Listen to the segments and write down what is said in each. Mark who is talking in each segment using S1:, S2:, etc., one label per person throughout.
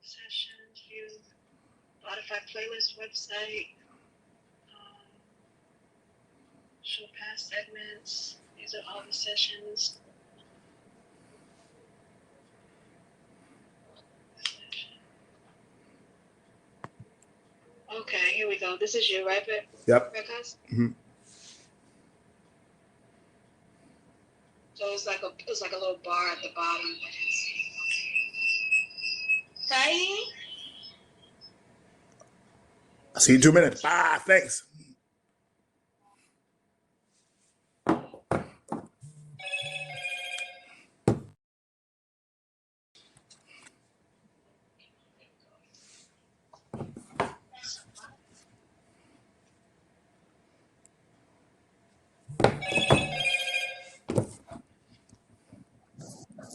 S1: Session view, Spotify playlist website, show past segments. These are all the sessions. Okay, here we go. This is you, right,
S2: Yep.
S1: Cuz?
S2: Mm-hmm.
S1: So it's like a little bar at the bottom. Hey.
S2: I'll see you in 2 minutes. Bye. Thanks.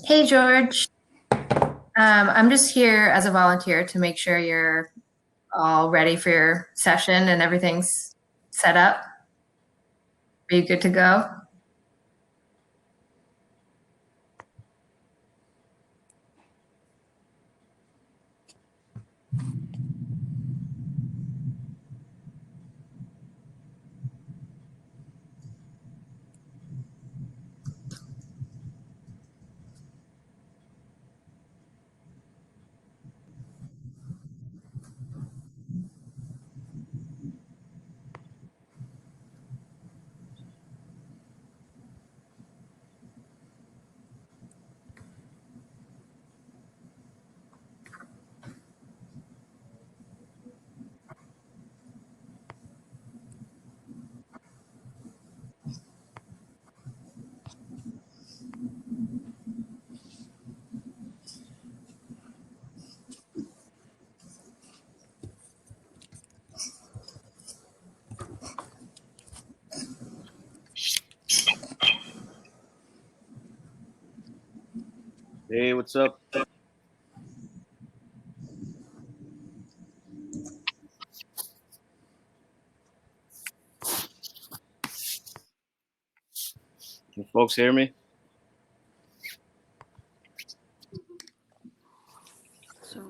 S3: Hey, George. I'm just here as a volunteer to make sure you're all ready for your session and everything's set up. Are you good to go?
S4: Hey, what's up? Can folks hear me?
S5: So I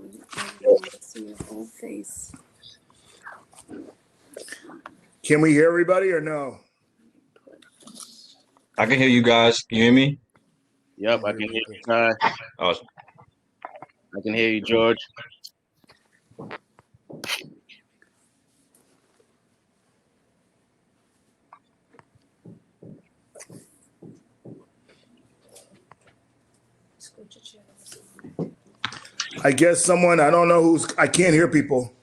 S5: want to see your whole face.
S2: Can we hear everybody or no?
S6: I can hear you guys. Can you hear me?
S4: Yep, I can hear you, Ty.
S6: Oh,
S4: I can hear you, George.
S2: I guess someone, I don't know who's, I can't hear people.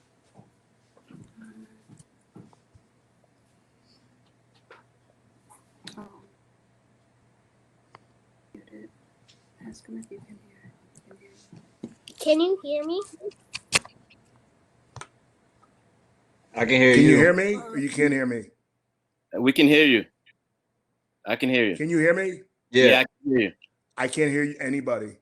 S5: Oh. Muted. Ask him if you can hear.
S7: Can you hear me?
S6: I can hear
S2: Can
S6: you.
S2: you hear me or you can't hear me?
S4: We can hear you. I can hear you.
S2: Can you hear me?
S4: Yeah, I can hear you.
S2: I can't hear anybody.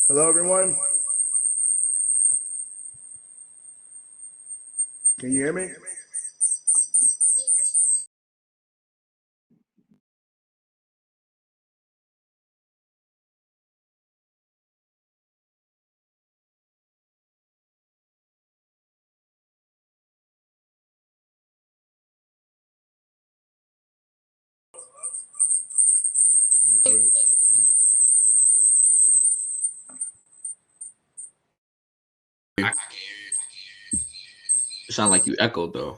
S2: Hello, everyone. Can you hear me? Great.
S6: You sound like you echoed though.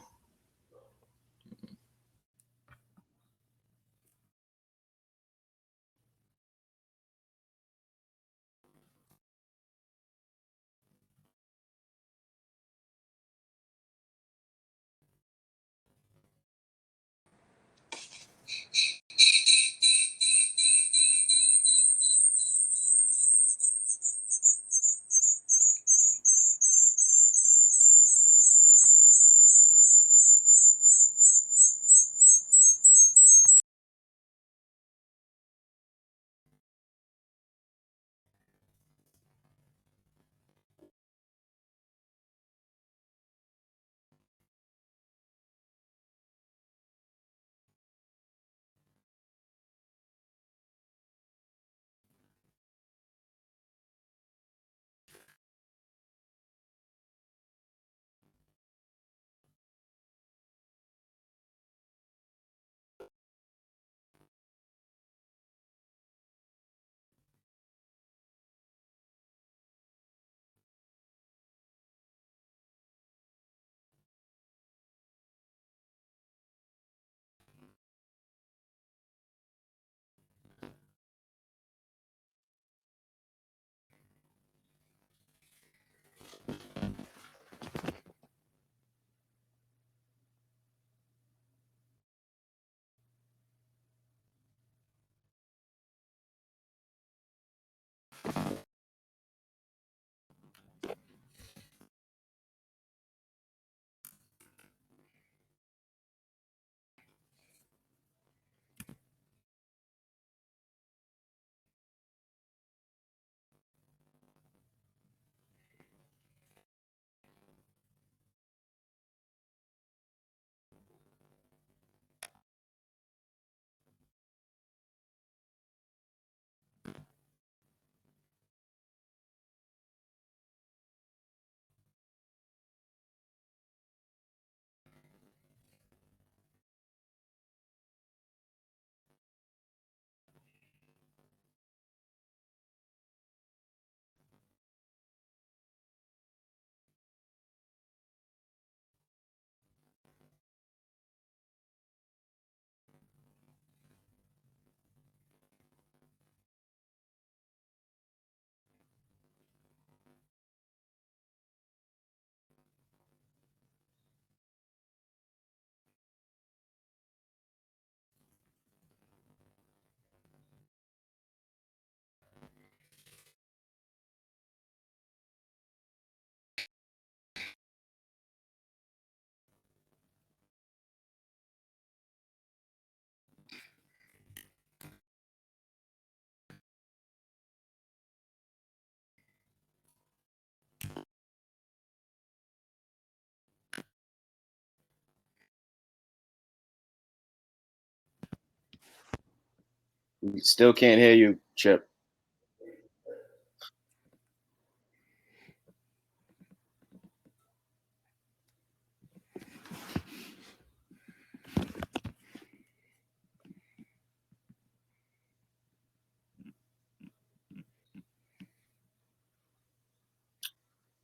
S4: We still can't hear you, Chip.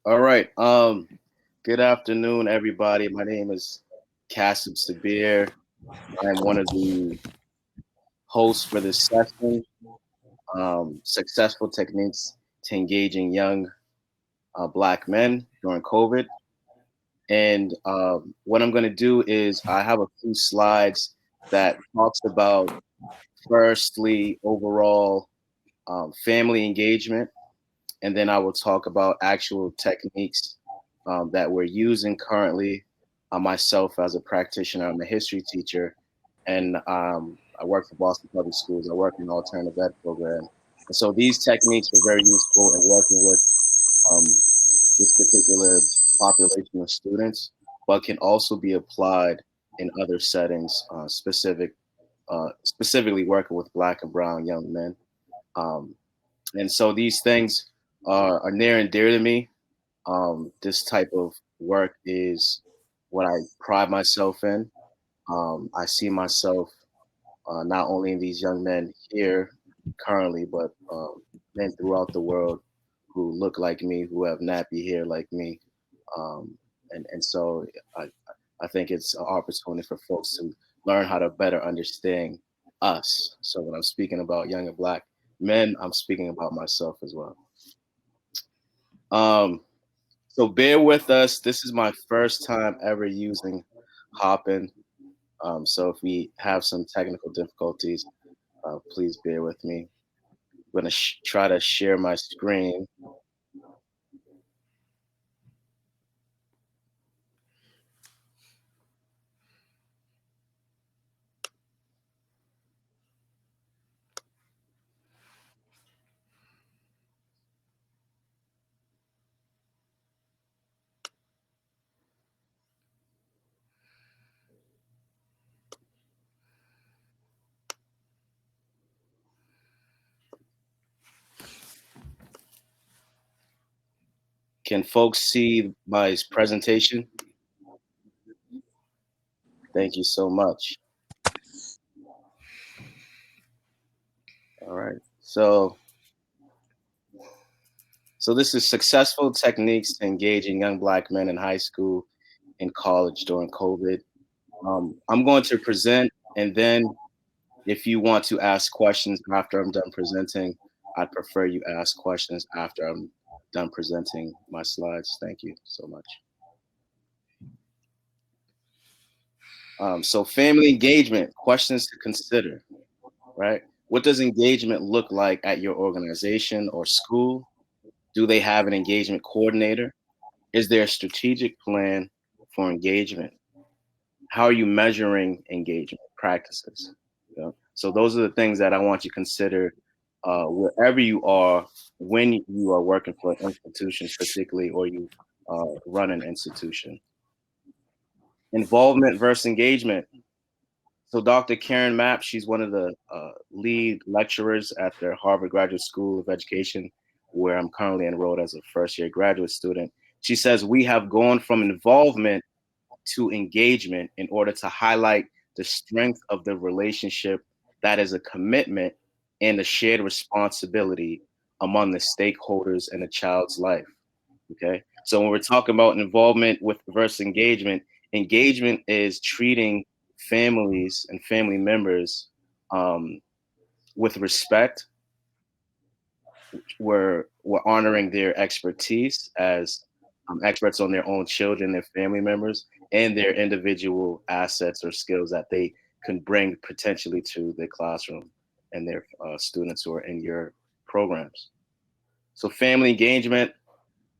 S4: All right. Good afternoon, everybody. My name is Kasim Sabir. I'm one of the hosts for this session, Successful Techniques to Engaging Young Black Men During COVID. And what I'm going to do is I have a few slides that talks about, firstly, overall family engagement, and then I will talk about actual techniques that we're using currently. Myself as a practitioner, I'm a history teacher, and I work for Boston Public Schools. I work in the alternative ed program. So these techniques are very useful in working with this particular population of students, but can also be applied in other settings, specifically working with Black and brown young men. And so these things are near and dear to me. This type of work is what I pride myself in. I see myself not only in these young men here currently, but men throughout the world who look like me, who have nappy hair like me. And so I think it's an opportunity for folks to learn how to better understand us. So when I'm speaking about young and Black men, I'm speaking about myself as well. So bear with us. This is my first time ever using Hopin. So if we have some technical difficulties, please bear with me. I'm going to try to share my screen. Can folks see my presentation? Thank you so much. All right. So this is successful techniques to engaging young Black men in high school and college during COVID. I'm going to present, and then if you want to ask questions after I'm done presenting, I'd prefer you ask questions after I'm done presenting my slides. Thank you so much. So family engagement, questions to consider, right? What does engagement look like at your organization or school? Do they have an engagement coordinator? Is there a strategic plan for engagement? How are you measuring engagement practices? You know? So those are the things that I want you to consider wherever you are when you are working for institutions, particularly, or you run an institution. Involvement versus engagement. So Dr. Karen Mapp, she's one of the lead lecturers at the Harvard Graduate School of Education, where I'm currently enrolled as a first-year graduate student. She says we have gone from involvement to engagement in order to highlight the strength of the relationship that is a commitment and a shared responsibility among the stakeholders in a child's life. Okay, so when we're talking about involvement with versus engagement, engagement is treating families and family members with respect. We're honoring their expertise as experts on their own children, their family members, and their individual assets or skills that they can bring potentially to the classroom and their students who are in your programs. So family engagement,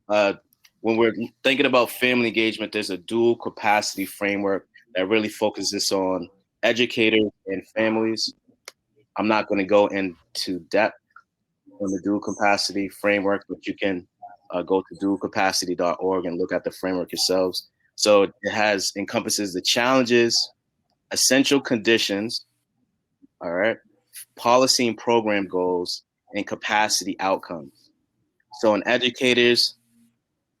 S4: when we're thinking about family engagement, there's a dual capacity framework that really focuses on educators and families. I'm not going to go into depth on the dual capacity framework, but you can go to dualcapacity.org and look at the framework yourselves. So it encompasses the challenges, essential conditions, all right, policy and program goals, and capacity outcomes. So in educators,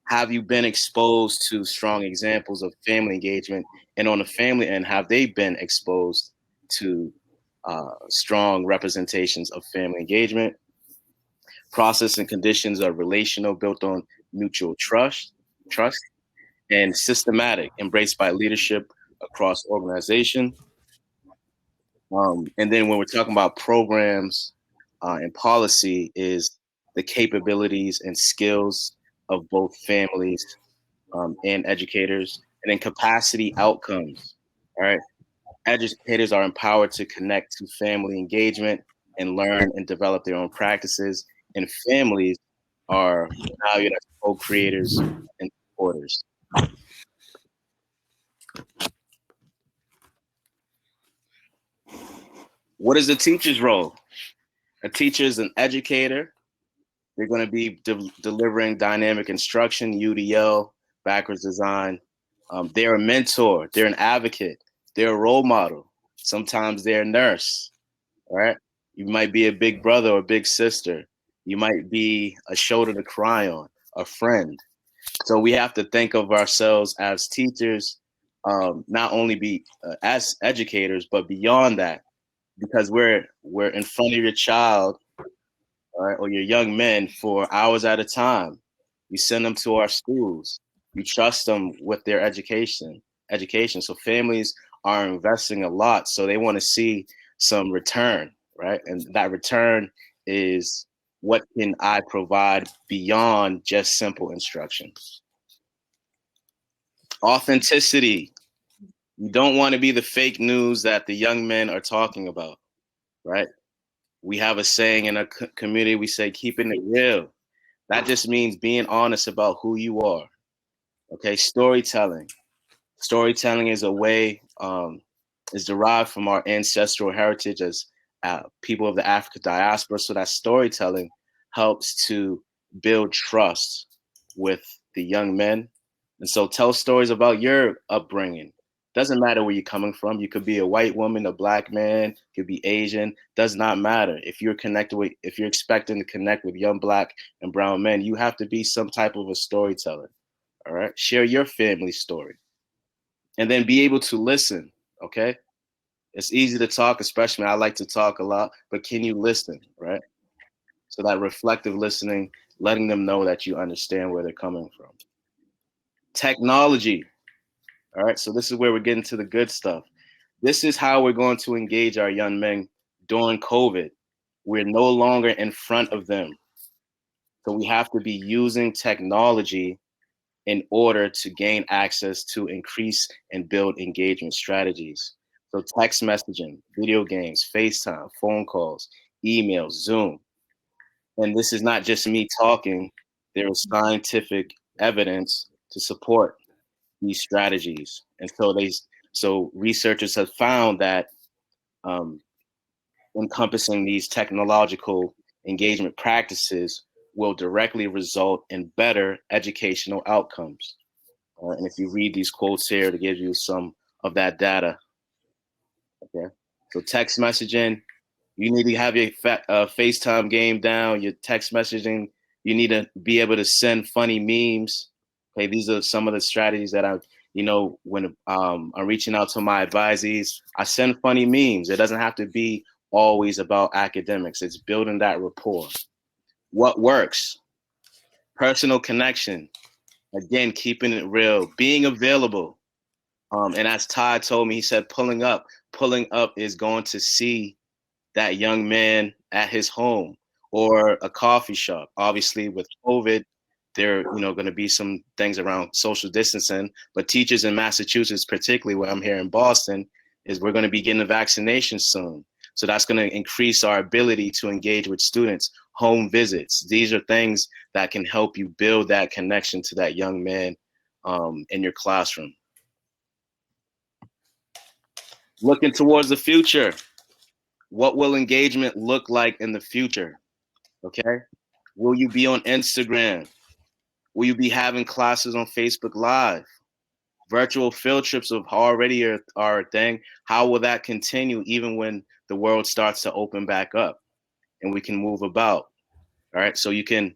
S4: have you been exposed to strong examples of family engagement? And on the family end, have they been exposed to strong representations of family engagement? Process and conditions are relational, built on mutual trust, and systematic, embraced by leadership across organization. And then when we're talking about programs and policy, is the capabilities and skills of both families and educators, and then capacity outcomes. All right, educators are empowered to connect to family engagement and learn and develop their own practices, and families are valued as co-creators and supporters. What is the teacher's role? A teacher is an educator. They're going to be delivering dynamic instruction, UDL, backwards design. They're a mentor. They're an advocate. They're a role model. Sometimes they're a nurse, all right? You might be a big brother or big sister. You might be a shoulder to cry on, a friend. So we have to think of ourselves as teachers, not only be as educators, but beyond that, because we're in front of your child, all right, or your young men for hours at a time. You send them to our schools. You trust them with their education. So families are investing a lot, so they want to see some return, right? And that return is, what can I provide beyond just simple instruction? Authenticity. You don't want to be the fake news that the young men are talking about, right? We have a saying in a community, we say, keeping it real. That just means being honest about who you are. Okay, storytelling. Storytelling is a way, is derived from our ancestral heritage as people of the African diaspora. So that storytelling helps to build trust with the young men. And so tell stories about your upbringing. Doesn't matter where you're coming from. You could be a white woman, a black man, could be Asian. Does not matter. If you're expecting to connect with young black and brown men, you have to be some type of a storyteller. All right. Share your family story. And then be able to listen. Okay. It's easy to talk, especially I like to talk a lot, but can you listen, right? So that reflective listening, letting them know that you understand where they're coming from. Technology. All right, so this is where we're getting to the good stuff. This is how we're going to engage our young men during COVID. We're no longer in front of them. So we have to be using technology in order to gain access to increase and build engagement strategies. So text messaging, video games, FaceTime, phone calls, emails, Zoom. And this is not just me talking. There is scientific evidence to support these strategies. And so researchers have found that encompassing these technological engagement practices will directly result in better educational outcomes. And if you read these quotes here, to give you some of that data. Okay, so text messaging, you need to have your FaceTime game down, your text messaging, you need to be able to send funny memes. Okay, these are some of the strategies that when I'm reaching out to my advisees, I send funny memes. It doesn't have to be always about academics. It's building that rapport. What works? Personal connection. Again, keeping it real, being available. And as Todd told me, he said, pulling up is going to see that young man at his home or a coffee shop. Obviously, with COVID, there going to be some things around social distancing, but teachers in Massachusetts, particularly where I'm here in Boston, is we're going to be getting a vaccination soon. So that's going to increase our ability to engage with students, home visits. These are things that can help you build that connection to that young man in your classroom. Looking towards the future. What will engagement look like in the future? Okay. Will you be on Instagram? Will you be having classes on Facebook Live? Virtual field trips are already are a thing. How will that continue even when the world starts to open back up and we can move about? All right. So you can,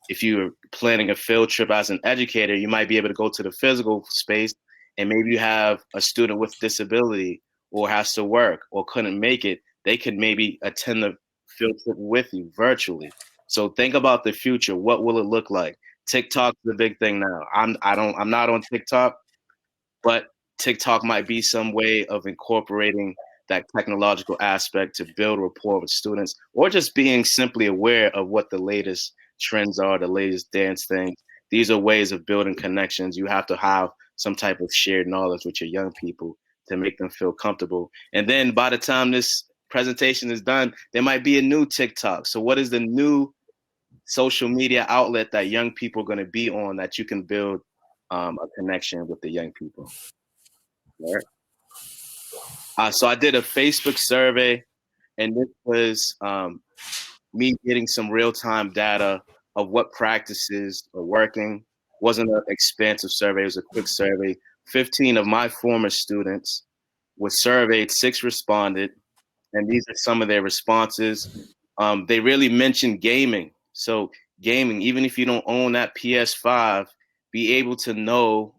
S4: if you're planning a field trip as an educator, you might be able to go to the physical space, and maybe you have a student with disability or has to work or couldn't make it. They could maybe attend the field trip with you virtually. So think about the future. What will it look like? TikTok's the big thing now. I'm not on TikTok, but TikTok might be some way of incorporating that technological aspect to build rapport with students, or just being simply aware of what the latest trends are, the latest dance things. These are ways of building connections. You have to have some type of shared knowledge with your young people to make them feel comfortable. And then by the time this presentation is done, there might be a new TikTok. So what is the new social media outlet that young people are going to be on that you can build a connection with the young people? All right. So I did a Facebook survey, and this was me getting some real-time data of what practices are working. Wasn't an expansive survey, it was a quick survey. 15 of my former students were surveyed, 6 responded, and these are some of their responses. They really mentioned gaming. So gaming, even if you don't own that PS5, be able to know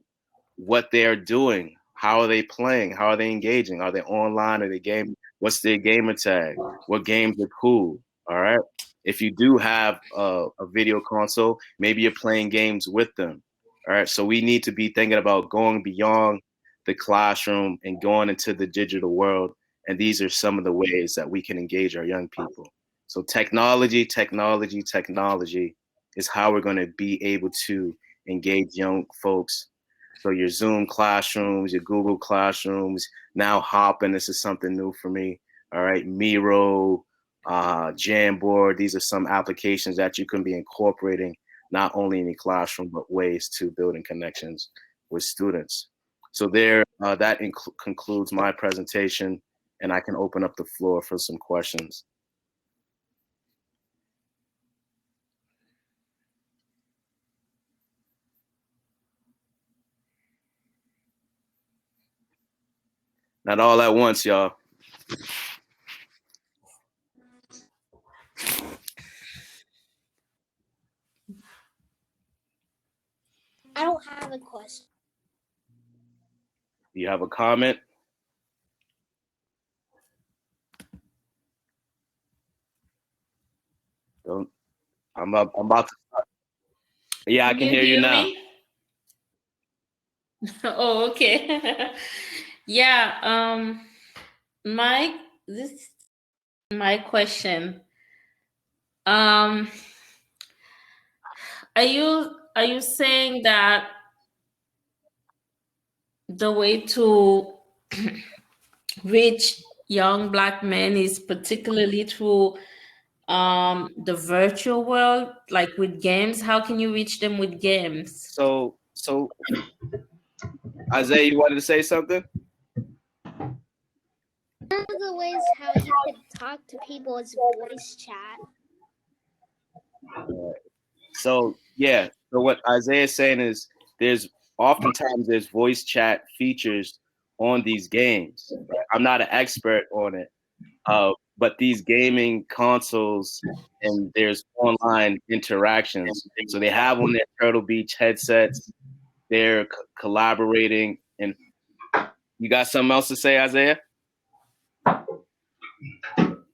S4: what they're doing. How are they playing? How are they engaging? Are they online? Are they gaming? What's their gamer tag? What games are cool? All right. If you do have a video console, maybe you're playing games with them. All right. So we need to be thinking about going beyond the classroom and going into the digital world. And these are some of the ways that we can engage our young people. So technology is how we're going to be able to engage young folks. So your Zoom classrooms, your Google classrooms, now Hopin, this is something new for me. All right, Miro, Jamboard, these are some applications that you can be incorporating not only in the classroom, but ways to building connections with students. So that concludes my presentation, and I can open up the floor for some questions. Not all at once, y'all.
S7: I don't have a question.
S4: Do you have a comment? I'm about to start. Yeah, I can hear you now.
S8: Me? Oh, okay. Yeah, my question. Are you saying that the way to reach young Black men is particularly through the virtual world, like with games? How can you reach them with games?
S4: So Isaiah, you wanted to say something?
S7: One of the ways how you could talk to people is voice chat.
S4: So what Isaiah is saying is there's voice chat features on these games. Right? I'm not an expert on it, but these gaming consoles and there's online interactions. So they have on their Turtle Beach headsets. They're collaborating. And you got something else to say, Isaiah? All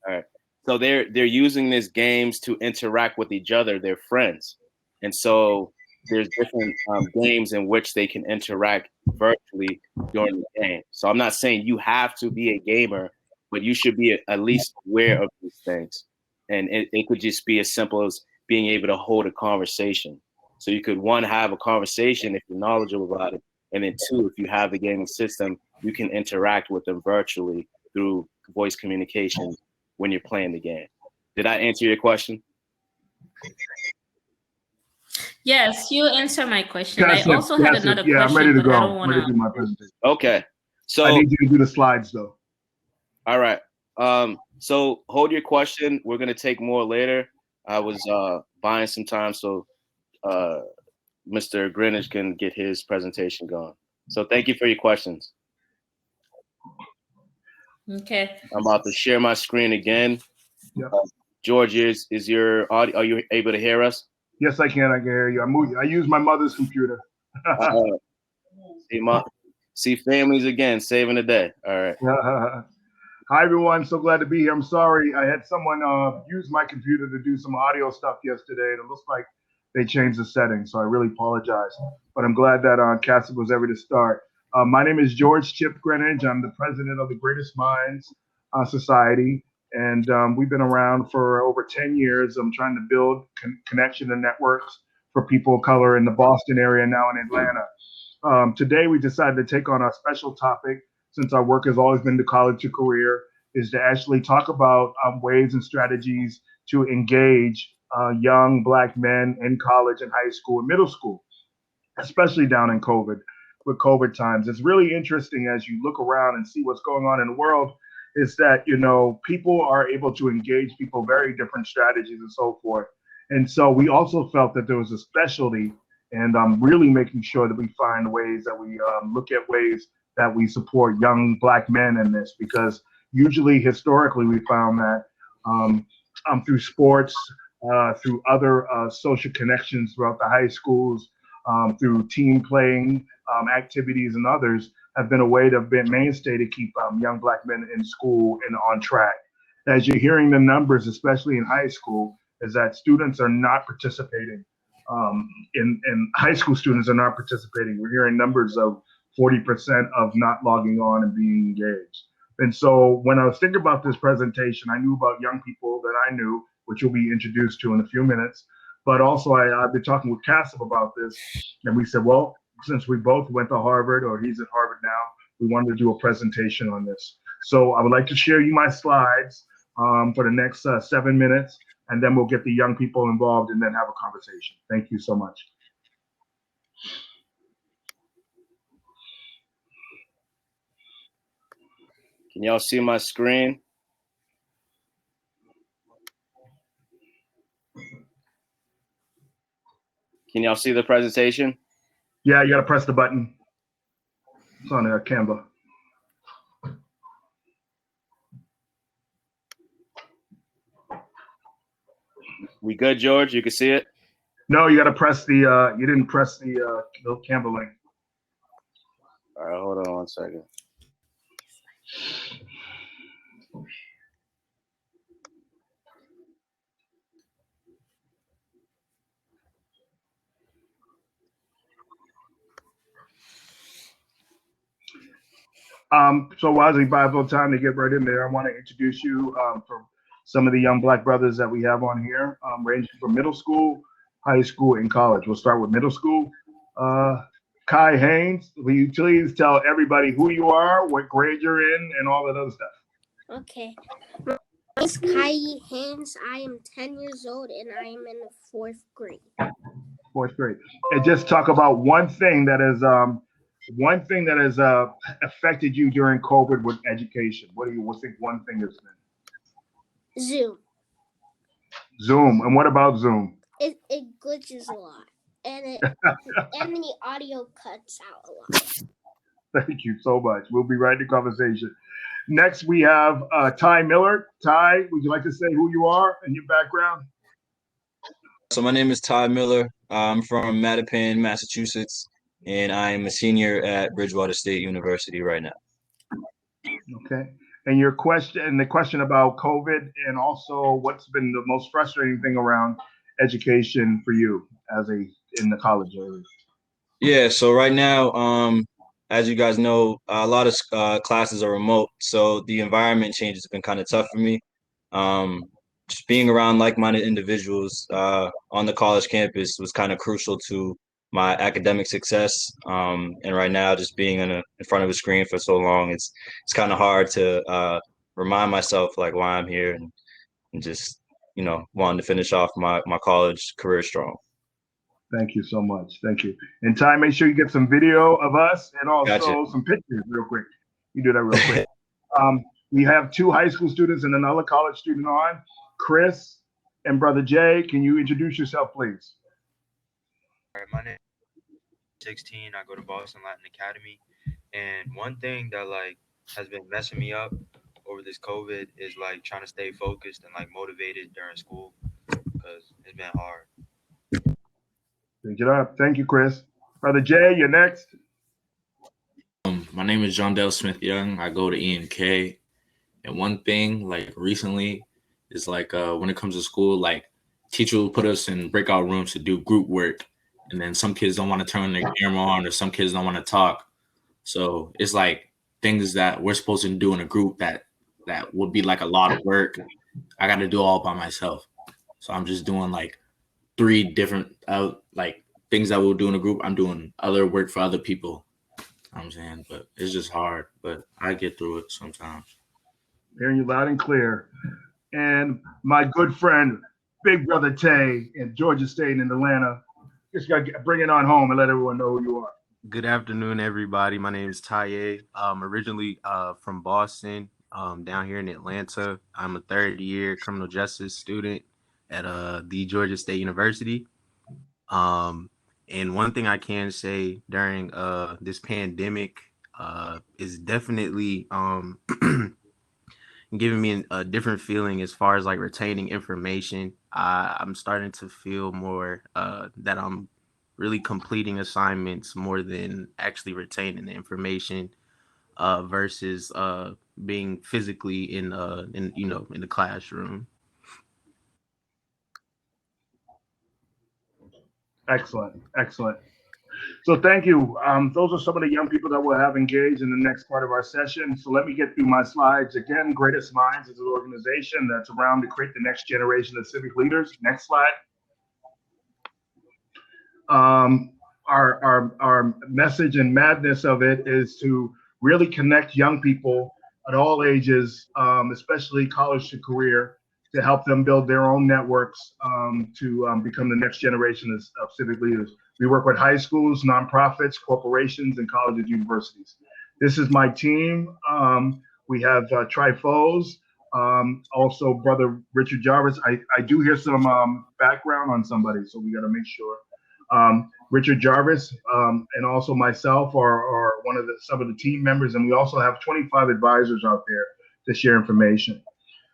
S4: right. So they're using these games to interact with each other. They're friends, and so there's different games in which they can interact virtually during the game. So I'm not saying you have to be a gamer, but you should be at least aware of these things. And it could just be as simple as being able to hold a conversation. So you could, one, have a conversation if you're knowledgeable about it, and then two, if you have the gaming system, you can interact with them virtually through voice communication when you're playing the game. Did I answer your question?
S8: Yes, you answer my question. I
S2: Gotcha,
S8: also had another question.
S2: I'm ready to go.
S8: I don't
S2: I'm ready to do my presentation.
S4: Okay. So
S2: I need you to do the slides though.
S4: All right. So hold your question. We're gonna take more later. I was buying some time so Mr. Greenwich can get his presentation going. So thank you for your questions.
S8: Okay.
S4: I'm about to share my screen again.
S2: Yep.
S4: George, is your audio? Are you able to hear us?
S2: Yes, I can. I can hear you. I use my mother's computer.
S4: See families again, saving the day. All right.
S2: Hi, everyone. So glad to be here. I'm sorry. I had someone use my computer to do some audio stuff yesterday, and it looks like they changed the settings. So I really apologize. But I'm glad that Cassie was able to start. My name is George Chip Greenwich. I'm the president of the Greatest Minds Society. And we've been around for over 10 years. I'm trying to build connection and networks for people of color in the Boston area, now in Atlanta. Today, we decided to take on a special topic, since our work has always been to college to career, is to actually talk about ways and strategies to engage young Black men in college and high school and middle school, especially down in COVID, with COVID times. It's really interesting as you look around and see what's going on in the world. is that, you know, people are able to engage people, very different strategies and so forth. And so we also felt that there was a specialty, and really making sure that we find ways that we look at ways that we support young Black men in this, because usually historically we found that through sports, through other social connections throughout the high schools, through team playing activities and others, have been a way to be mainstay to keep young Black men in school and on track. As you're hearing the numbers, especially in high school, is that students are not participating. In high school, students are not participating. We're hearing numbers of 40% of not logging on and being engaged. And so when I was thinking about this presentation, I knew about young people that I knew, which you'll be introduced to in a few minutes. But also I've been talking with Cassim about this, and we said, well, since we both went to Harvard, or he's at Harvard now, we wanted to do a presentation on this. So I would like to share you my slides for the next 7 minutes, and then we'll get the young people involved and then have a conversation. Thank you so much.
S4: Can y'all see my screen? Can y'all see the presentation?
S2: Yeah, you got to press the button. It's on Canva.
S4: We good, George? You can see it?
S2: No, you got to press the, you didn't press the Canva link.
S4: All right, hold on 1 second.
S2: So while we buy a little time to get right in there, I want to introduce you for some of the young Black brothers that we have on here, ranging from middle school, high school, and college. We'll start with middle school. Kai Haynes, will you please tell everybody who you are, what grade you're in, and all that other stuff?
S7: Okay. My name is Kai Haynes. I am 10 years old and I am in the 4th grade.
S2: 4th grade. And just talk about one thing that has affected you during COVID with education. What do you think one thing has been?
S7: Zoom.
S2: Zoom. And what about Zoom?
S7: It glitches a lot. And and the audio cuts out a lot.
S2: Thank you so much. We'll be right in the conversation. Next, we have Ty Miller. Ty, would you like to say who you are and your background?
S9: So my name is Ty Miller. I'm from Mattapan, Massachusetts, and I'm a senior at Bridgewater State University right now.
S2: Okay. And your question, the question about COVID, and also what's been the most frustrating thing around education for you in the college area?
S9: Yeah, so right now, as you guys know, a lot of classes are remote, so the environment change has been kind of tough for me. Just being around like-minded individuals on the college campus was kind of crucial to my academic success. And right now, just being in front of a screen for so long, it's kind of hard to remind myself like why I'm here and just, you know, wanting to finish off my college career strong.
S2: Thank you so much. Thank you. And Ty, make sure you get some video of us and also
S9: Gotcha.
S2: some pictures real quick. You do that real quick. We have 2 high school students and another college student on. Chris and Brother Jay, can you introduce yourself, please?
S10: All right, my name is 16. I go to Boston Latin Academy. And one thing that like has been messing me up over this COVID is like trying to stay focused and like motivated during school because it's been hard.
S2: Pick it up. Thank you, Chris. Brother Jay, you're next.
S6: My name is John Dale Smith Young. I go to ENK. And one thing like recently is like when it comes to school, like teacher will put us in breakout rooms to do group work. And then some kids don't want to turn their camera on, or some kids don't want to talk. So it's like things that we're supposed to do in a group that would be like a lot of work. I got to do all by myself. So I'm just doing like 3 different like things that we'll do in a group. I'm doing other work for other people. You know what I'm saying, but it's just hard, but I get through it sometimes.
S2: Hearing you loud and clear. And my good friend, Big Brother Tay in Georgia State in Atlanta. Just got to bring it on home and let everyone know who you are.
S11: Good afternoon, everybody. My name is Taye. Originally from Boston, down here in Atlanta. I'm a third-year criminal justice student at the Georgia State University. And one thing I can say during this pandemic is definitely giving me a different feeling as far as like retaining information. I'm starting to feel more that I'm really completing assignments more than actually retaining the information versus being physically in the classroom.
S2: Excellent, excellent. So thank you. Those are some of the young people that we'll have engaged in the next part of our session. So let me get through my slides. Again, Greatest Minds is an organization that's around to create the next generation of civic leaders. Next slide. Our message and madness of it is to really connect young people at all ages, especially college to career, to help them build their own networks to become the next generation of civic leaders. We work with high schools, nonprofits, corporations, and colleges, universities. This is my team. We have Trifos, also Brother Richard Jarvis. I do hear some background on somebody, so we got to make sure. Richard Jarvis and also myself are some of the team members, and we also have 25 advisors out there to share information.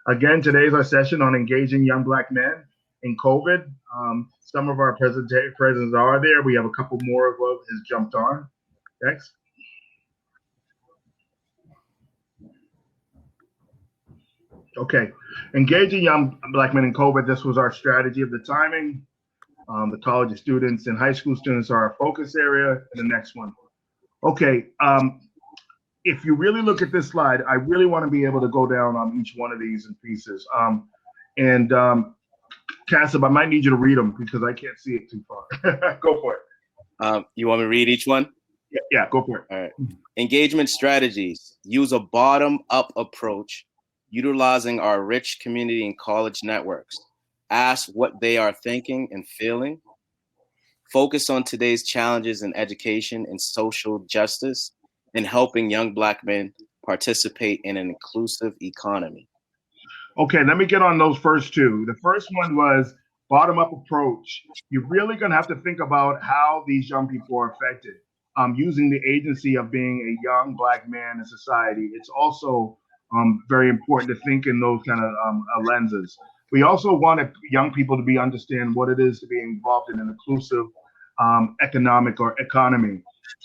S2: Again, today is our session on engaging young Black men in COVID. Some of our presents are there. We have a couple more of us has jumped on. Next. Okay, engaging young Black men in COVID. This was our strategy of the timing. The college students and high school students are our focus area. And the next one. Okay, if you really look at this slide, I really want to be able to go down on each one of these in pieces. Kassab, I might need you to read them because I can't see it too far. Go for it.
S4: You want me to read each one?
S2: Yeah, go for it.
S4: All right. Engagement strategies. Use a bottom-up approach, utilizing our rich community and college networks. Ask what they are thinking and feeling. Focus on today's challenges in education and social justice, and helping young Black men participate in an inclusive economy.
S2: Okay, let me get on those first two. The first one was bottom-up approach. You're really going to have to think about how these young people are affected. Using the agency of being a young Black man in society, it's also very important to think in those kind of lenses. We also want young people to understand what it is to be involved in an inclusive economic or economy.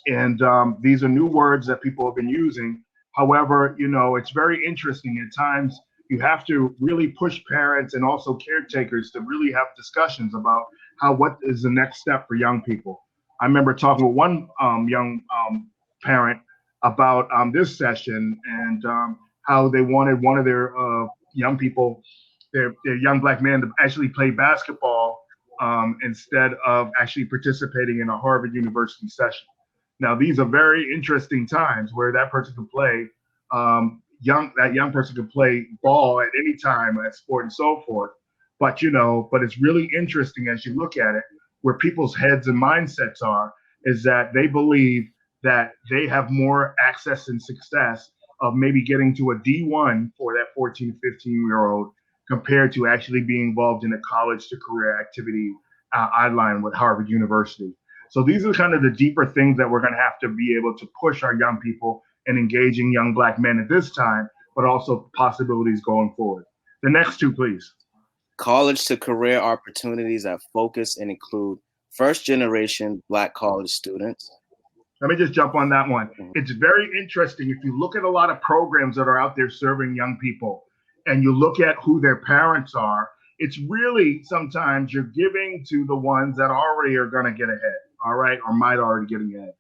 S2: And these are new words that people have been using. However, it's very interesting at times. You have to really push parents and also caretakers to really have discussions about what is the next step for young people. I remember talking with one young parent about this session and how they wanted one of their young people, their young Black man, to actually play basketball instead of actually participating in a Harvard University session. Now, these are very interesting times where that person can play, that young person can play ball at any time at sport and so forth. But it's really interesting as you look at it, where people's heads and mindsets are, is that they believe that they have more access and success of maybe getting to a D1 for that 14, 15-year-old compared to actually being involved in a college to career activity outline with Harvard University. So these are kind of the deeper things that we're going to have to be able to push our young people in engaging young Black men at this time, but also possibilities going forward. The next two, please.
S4: College to career opportunities that focus and include first-generation Black college students.
S2: Let me just jump on that one. It's very interesting. If you look at a lot of programs that are out there serving young people, and you look at who their parents are, it's really sometimes you're giving to the ones that already are going to get ahead, all right, or might already getting ahead.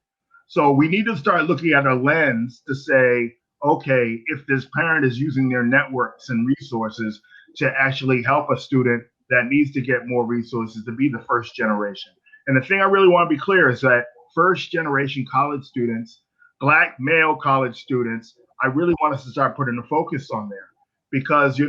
S2: So we need to start looking at a lens to say, okay, if this parent is using their networks and resources to actually help a student that needs to get more resources to be the first generation. And the thing I really want to be clear is that first generation college students, Black male college students, I really want us to start putting a focus on there because,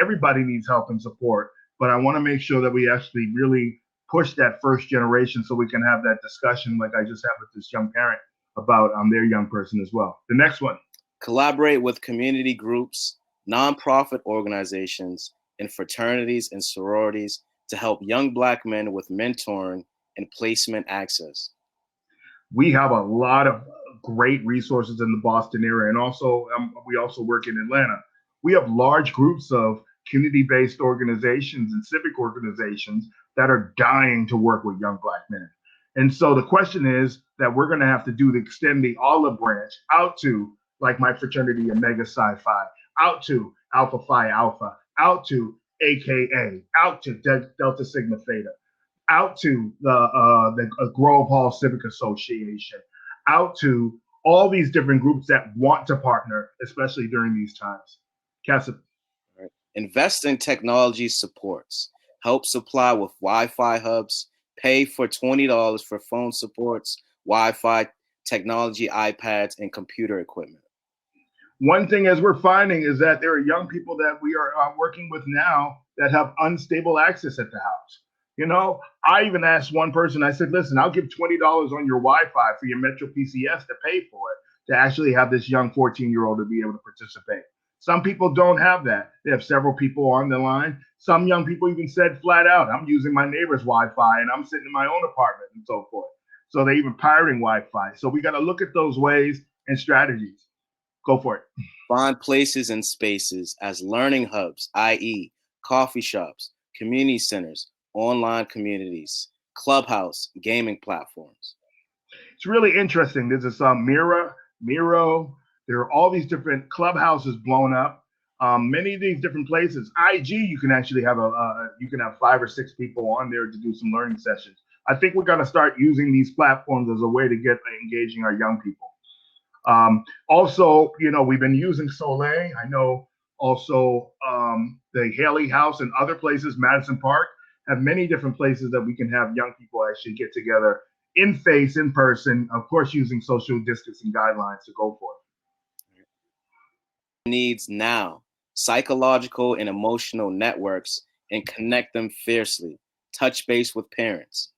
S2: everybody needs help and support. But I want to make sure that we actually really push that first generation so we can have that discussion like I just had with this young parent about their young person as well. The next one.
S4: Collaborate with community groups nonprofit organizations, and fraternities and sororities to help young Black men with mentoring and placement access.
S2: We have a lot of great resources in the Boston area, and also we also work in Atlanta. We have large groups of community-based organizations and civic organizations that are dying to work with young Black men. And so the question is that we're going to have to do to extend the olive branch out to, like my fraternity, Omega Psi Phi, out to Alpha Phi Alpha, out to AKA, out to Delta Sigma Theta, out to the Grove Hall Civic Association, out to all these different groups that want to partner, especially during these times. Cassie.
S4: Invest in technology supports. Help supply with Wi-Fi hubs. Pay for $20 for phone supports, Wi-Fi, technology, iPads, and computer equipment.
S2: One thing as we're finding is that there are young people that we are working with now that have unstable access at the house. You know, I even asked one person, I said, listen, I'll give $20 on your Wi-Fi for your Metro PCS to pay for it, to actually have this young 14-year-old to be able to participate. Some people don't have that. They have several people on the line. Some young people even said flat out, I'm using my neighbor's Wi-Fi and I'm sitting in my own apartment and so forth. So they're even pirating Wi-Fi. So we got to look at those ways and strategies. Go for it.
S4: Find places and spaces as learning hubs, i.e. coffee shops, community centers, online communities, clubhouse, gaming platforms.
S2: It's really interesting. There's this Miro. There are all these different clubhouses blown up. Many of these different places. IG, you can actually have you can have 5 or 6 people on there to do some learning sessions. I think we're going to start using these platforms as a way to get engaging our young people. Also, you know, we've been using Soleil. I know also the Haley House and other places, Madison Park, have many different places that we can have young people actually get together in person, of course, using social distancing guidelines to go for it.
S4: Needs now, psychological and emotional networks, and connect them fiercely. Touch base with parents.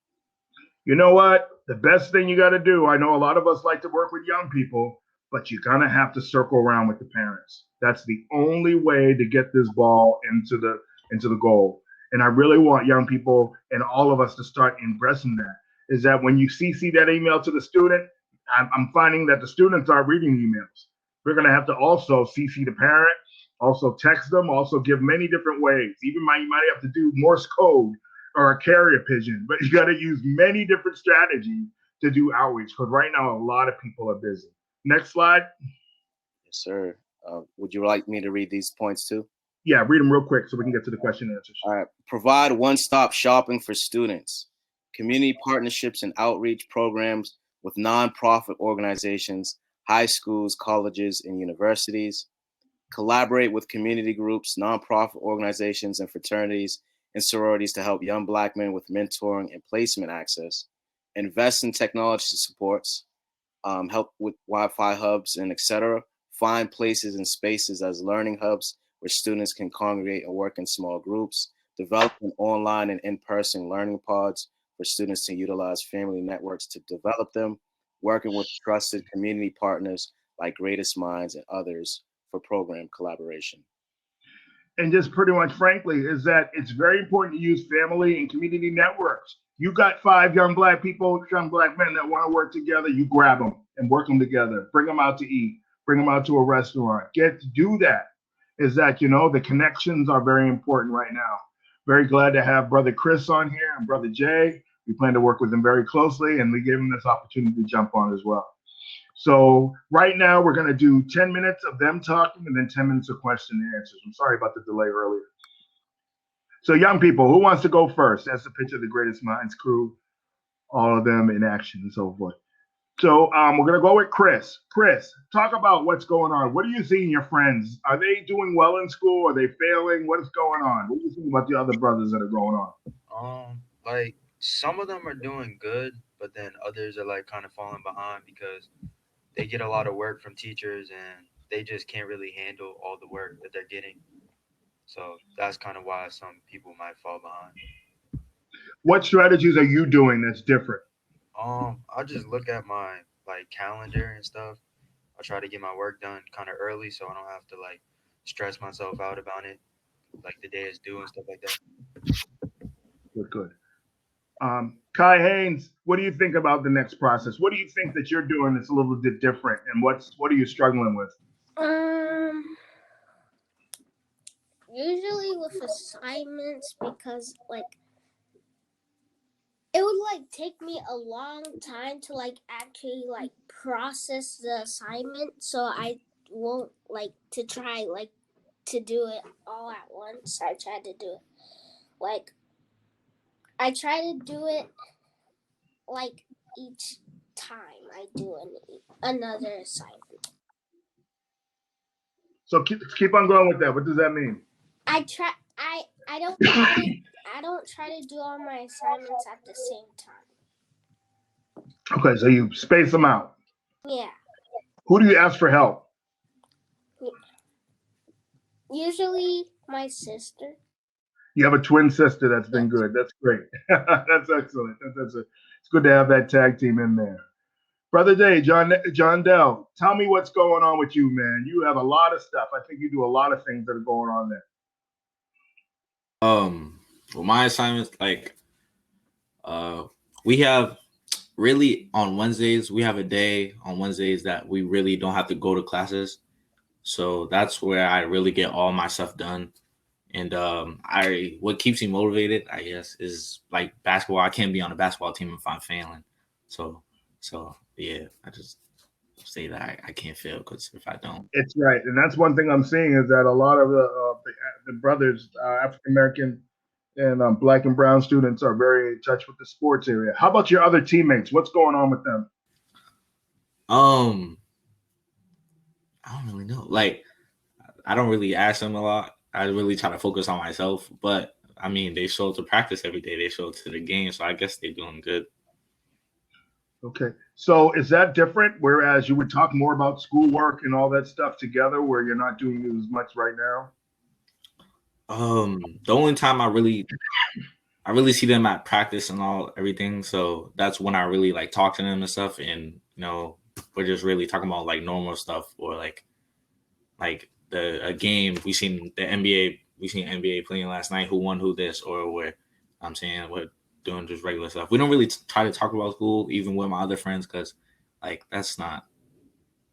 S2: You know what? The best thing you got to do, I know a lot of us like to work with young people, but you're going to have to circle around with the parents. That's the only way to get this ball into the goal. And I really want young people and all of us to start embracing that, is that when you CC that email to the student, I'm finding that the students are reading emails. We're going to have to also CC the parent, also text them, also give many different ways. Even you might have to do Morse code or a carrier pigeon, but you got to use many different strategies to do outreach, because right now a lot of people are busy. Next slide.
S4: Yes, sir. Would you like me to read these points too?
S2: Yeah, read them real quick so we can get to the question and answers.
S4: All right. Provide one-stop shopping for students. Community partnerships and outreach programs with nonprofit organizations, high schools, colleges, and universities. Collaborate with community groups, nonprofit organizations, and fraternities and sororities to help young Black men with mentoring and placement access. Invest in technology supports, help with Wi-Fi hubs, and etc. Find places and spaces as learning hubs where students can congregate and work in small groups. Develop an online and in-person learning pods for students to utilize family networks to develop them. Working with trusted community partners like Greatest Minds and others for program collaboration.
S2: And just pretty much frankly is that it's very important to use family and community networks. You got 5 young Black people, young Black men that want to work together, you grab them and work them together. Bring them out to eat, bring them out to a restaurant. Do that. Is that, you know, the connections are very important right now. Very glad to have Brother Chris on here and Brother Jay. We plan to work with them very closely, and we gave them this opportunity to jump on as well. So right now we're going to do 10 minutes of them talking and then 10 minutes of question and answers. I'm sorry about the delay earlier. So young people, who wants to go first? That's the picture of the Greatest Minds crew, all of them in action and so forth. So we're going to go with Chris. Chris, talk about what's going on. What are you seeing your friends? Are they doing well in school? Are they failing? What is going on? What are you seeing about the other brothers that are going on?
S10: Like some of them are doing good, but then others are like kind of falling behind because they get a lot of work from teachers and they just can't really handle all the work that they're getting. So that's kind of why some people might fall behind.
S2: What strategies are you doing that's different?
S10: I just look at my like calendar and stuff. I try to get my work done kind of early so I don't have to like stress myself out about it, like the day is due and stuff like that.
S2: Good. Kai Haynes, what do you think about the next process? What do you think that you're doing that's a little bit different, and what are you struggling with?
S7: Usually with assignments, because like it would like take me a long time to like actually like process the assignment, so I won't like to try like to do it all at once. I try to do it like I try to do it like each time I do another assignment.
S2: So keep on going with that. What does that mean?
S7: I don't try to do all my assignments at the same time.
S2: Okay, so you space them out.
S7: Yeah.
S2: Who do you ask for help?
S7: Usually my sister.
S2: You have a twin sister. That's been good. That's great. That's excellent. It's good to have that tag team in there. Brother Day, John Dell, tell me what's going on with you, man. You have a lot of stuff. I think you do a lot of things that are going on there.
S6: Well, my assignments, like, we have really on Wednesdays, we have a day on Wednesdays that we really don't have to go to classes. So that's where I really get all my stuff done. And what keeps me motivated, I guess, is like basketball. I can't be on a basketball team if I'm failing. So yeah, I just say that I can't fail because if I don't.
S2: It's right. And that's one thing I'm seeing is that a lot of the brothers, African-American and Black and brown students are very in touch with the sports area. How about your other teammates? What's going on with them?
S6: I don't really know. Like, I don't really ask them a lot. I really try to focus on myself. But, I mean, they show up to practice every day. They show up to the game. So I guess they're doing good.
S2: Okay. So is that different? Whereas you would talk more about schoolwork and all that stuff together where you're not doing as much right now?
S6: The only time I really see them at practice and everything. So that's when I really like talk to them and stuff. And, you know, we're just really talking about like normal stuff or like a game. We seen NBA playing last night, who won, who this, or where I'm saying we're doing just regular stuff. We don't really try to talk about school, even with my other friends, because like that's not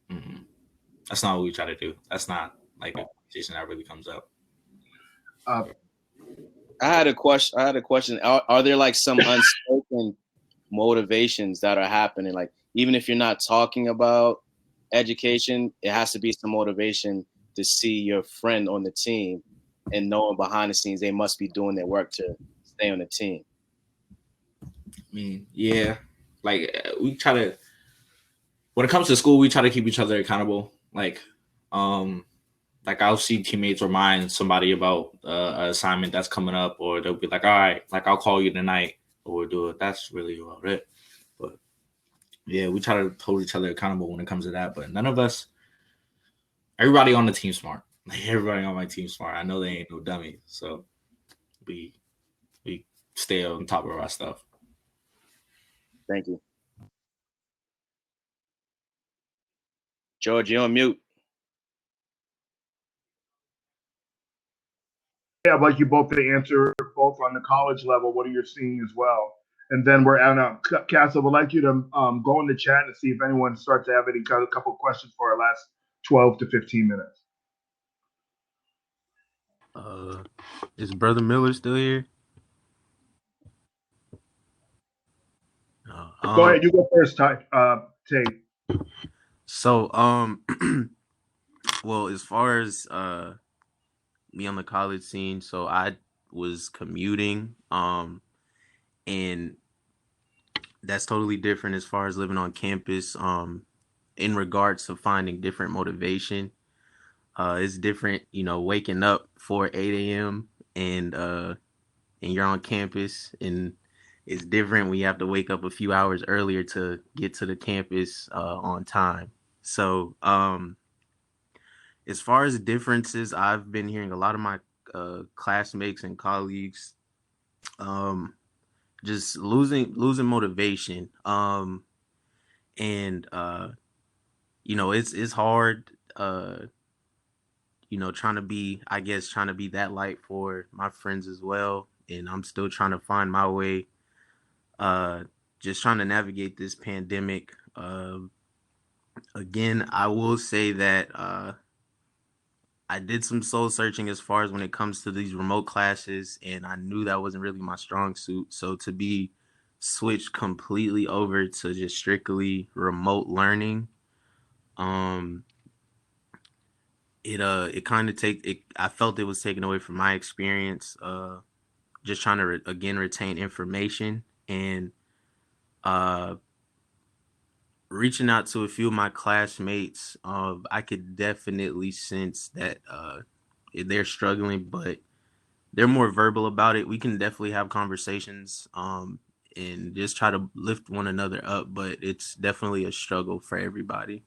S6: what we try to do. That's not like a conversation that really comes up.
S4: I had a question. Are there like some unspoken motivations that are happening? Like even if you're not talking about education, it has to be some motivation to see your friend on the team and knowing behind the scenes they must be doing their work to stay on the team.
S6: I mean, yeah, like we try to. When it comes to school, we try to keep each other accountable. Like I'll see teammates remind somebody about an assignment that's coming up, or they'll be like, "All right, like I'll call you tonight," or we'll do it. That's really about it. But yeah, we try to hold each other accountable when it comes to that. But none of us, everybody on the team smart. Like everybody on my team smart. I know they ain't no dummies, so we stay on top of our stuff.
S4: Thank you. George, you're on mute.
S2: Yeah, I'd like you both to answer both on the college level. What are you seeing as well? And then we're at Castle. Would like you to go in the chat and see if anyone starts to have any kind of couple questions for our last 12 to 15 minutes.
S11: Is Brother Miller still here?
S2: Go ahead. You go first, Tate.
S11: So, well, as far as me on the college scene, so I was commuting, and that's totally different as far as living on campus. In regards to finding different motivation, it's different, you know, waking up for 8 a.m. and you're on campus, and it's different. We have to wake up a few hours earlier to get to the campus on time. So, as far as differences, I've been hearing a lot of my classmates and colleagues just losing motivation. And you know, it's hard. trying to be that light for my friends as well. And I'm still trying to find my way, just trying to navigate this pandemic. Again, I will say that I did some soul searching as far as when it comes to these remote classes, and I knew that wasn't really my strong suit. So to be switched completely over to just strictly remote learning, it kind of I felt it was taken away from my experience, just trying to again retain information, and reaching out to a few of my classmates. I could definitely sense that they're struggling, but they're more verbal about it. We can definitely have conversations, and just try to lift one another up, but it's definitely a struggle for everybody.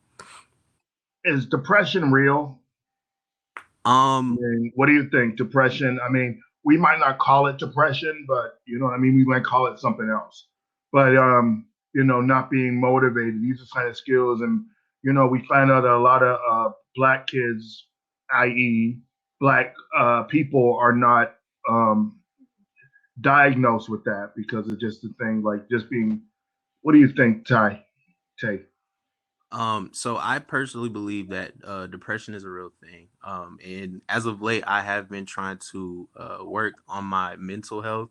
S2: Is depression real? I mean, what do you think? Depression, I mean, we might not call it depression, but you know what I mean? We might call it something else. But, not being motivated, these are kind of skills. And, we find out that a lot of Black kids, i.e., Black people, are not diagnosed with that because of just the thing, like just being, what do you think, Tay?
S11: So I personally believe that depression is a real thing. And as of late, I have been trying to work on my mental health.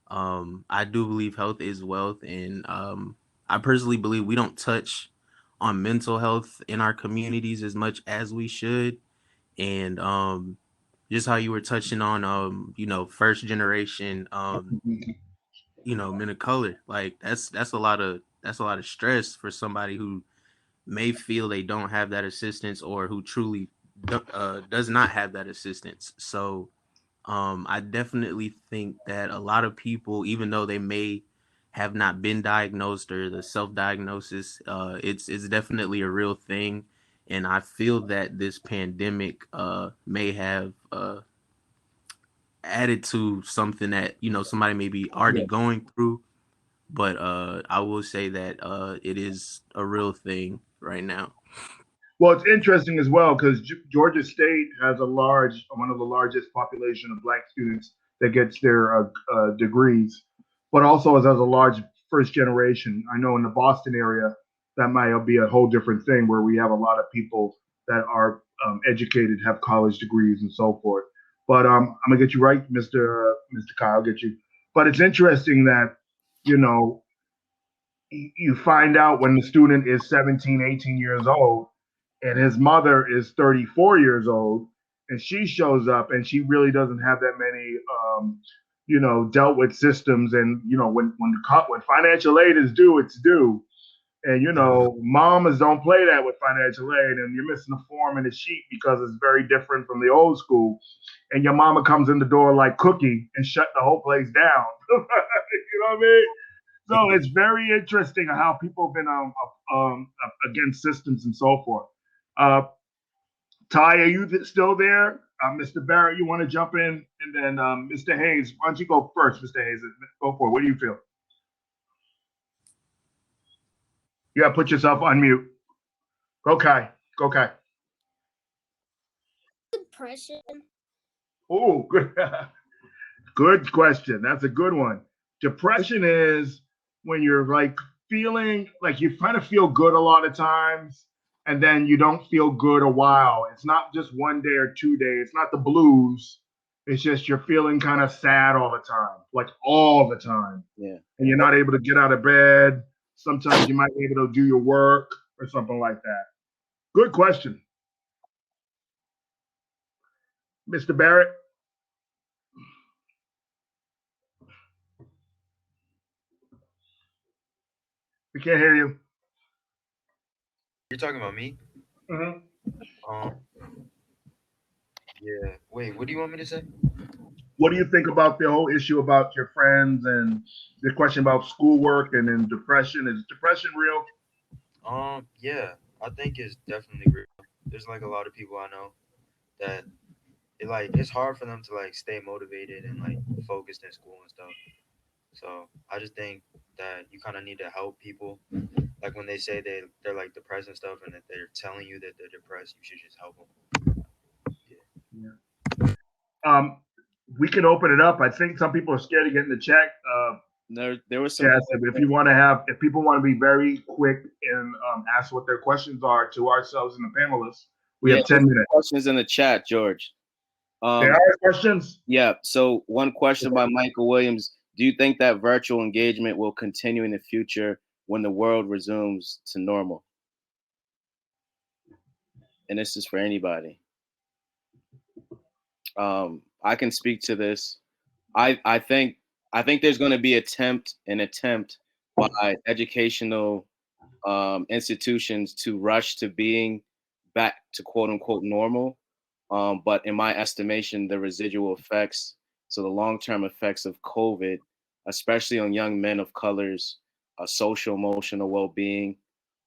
S11: I do believe health is wealth, and I personally believe we don't touch on mental health in our communities as much as we should. And just how you were touching on, first generation, men of color, like that's a lot of stress for somebody who may feel they don't have that assistance, or who truly does not have that assistance. So I definitely think that a lot of people, even though they may have not been diagnosed, or the self-diagnosis, it's definitely a real thing. And I feel that this pandemic may have added to something that somebody may be already going through. But I will say that it is a real thing right now.
S2: Well, it's interesting as well because Georgia State has one of the largest population of Black students that gets their degrees, but also has a large first generation. I know in the Boston area, that might be a whole different thing where we have a lot of people that are educated, have college degrees, and so forth. But I'm gonna get you right, Mr. Kyle. I'll get you. But it's interesting that you find out when the student is 17, 18 years old, and his mother is 34 years old, and she shows up and she really doesn't have that many dealt with systems. And when financial aid is due, it's due. And mamas don't play that with financial aid, and you're missing a form and a sheet because it's very different from the old school. And your mama comes in the door like Cookie and shut the whole place down. You know what I mean? So it's very interesting how people have been against systems and so forth. Ty, are you still there? Mr. Barrett, you want to jump in? And then Mr. Hayes, why don't you go first, Mr. Hayes? Go for it. What do you feel? You got to put yourself on mute. Okay.
S7: Depression.
S2: Oh, good. Good question. That's a good one. Depression is when you're like feeling like you kind of feel good a lot of times, and then you don't feel good a while. It's not just one day or 2 days. It's not the blues. It's just you're feeling kind of sad all the time, like all the time.
S4: Yeah.
S2: And you're not able to get out of bed. Sometimes you might be able to do your work or something like that. Good question. Mr. Barrett? We can't hear you.
S10: You're talking about me?
S2: Mm-hmm.
S10: Yeah. Wait, what do you want me to say?
S2: What do you think about the whole issue about your friends and the question about schoolwork and then depression? Is depression real?
S10: Yeah, I think it's definitely real. There's like a lot of people I know that it's hard for them to like stay motivated and like focused in school and stuff. So I just think that you kind of need to help people. Like when they say they're like depressed and stuff, and that they're telling you that they're depressed, you should just help them. Yeah.
S2: We can open it up. I think some people are scared to get in the chat.
S4: There was some.
S2: Yes, if people want to be very quick and ask what their questions are to ourselves and the panelists, we have 10 minutes.
S4: Questions in the chat, George.
S2: There are questions?
S4: Yeah. So one question by Michael Williams. Do you think that virtual engagement will continue in the future when the world resumes to normal? And this is for anybody. I can speak to this. I think there's going to be an attempt by educational institutions to rush to being back to quote unquote normal. But in my estimation, the residual effects, so the long-term effects of COVID, especially on young men of color's social, emotional well-being,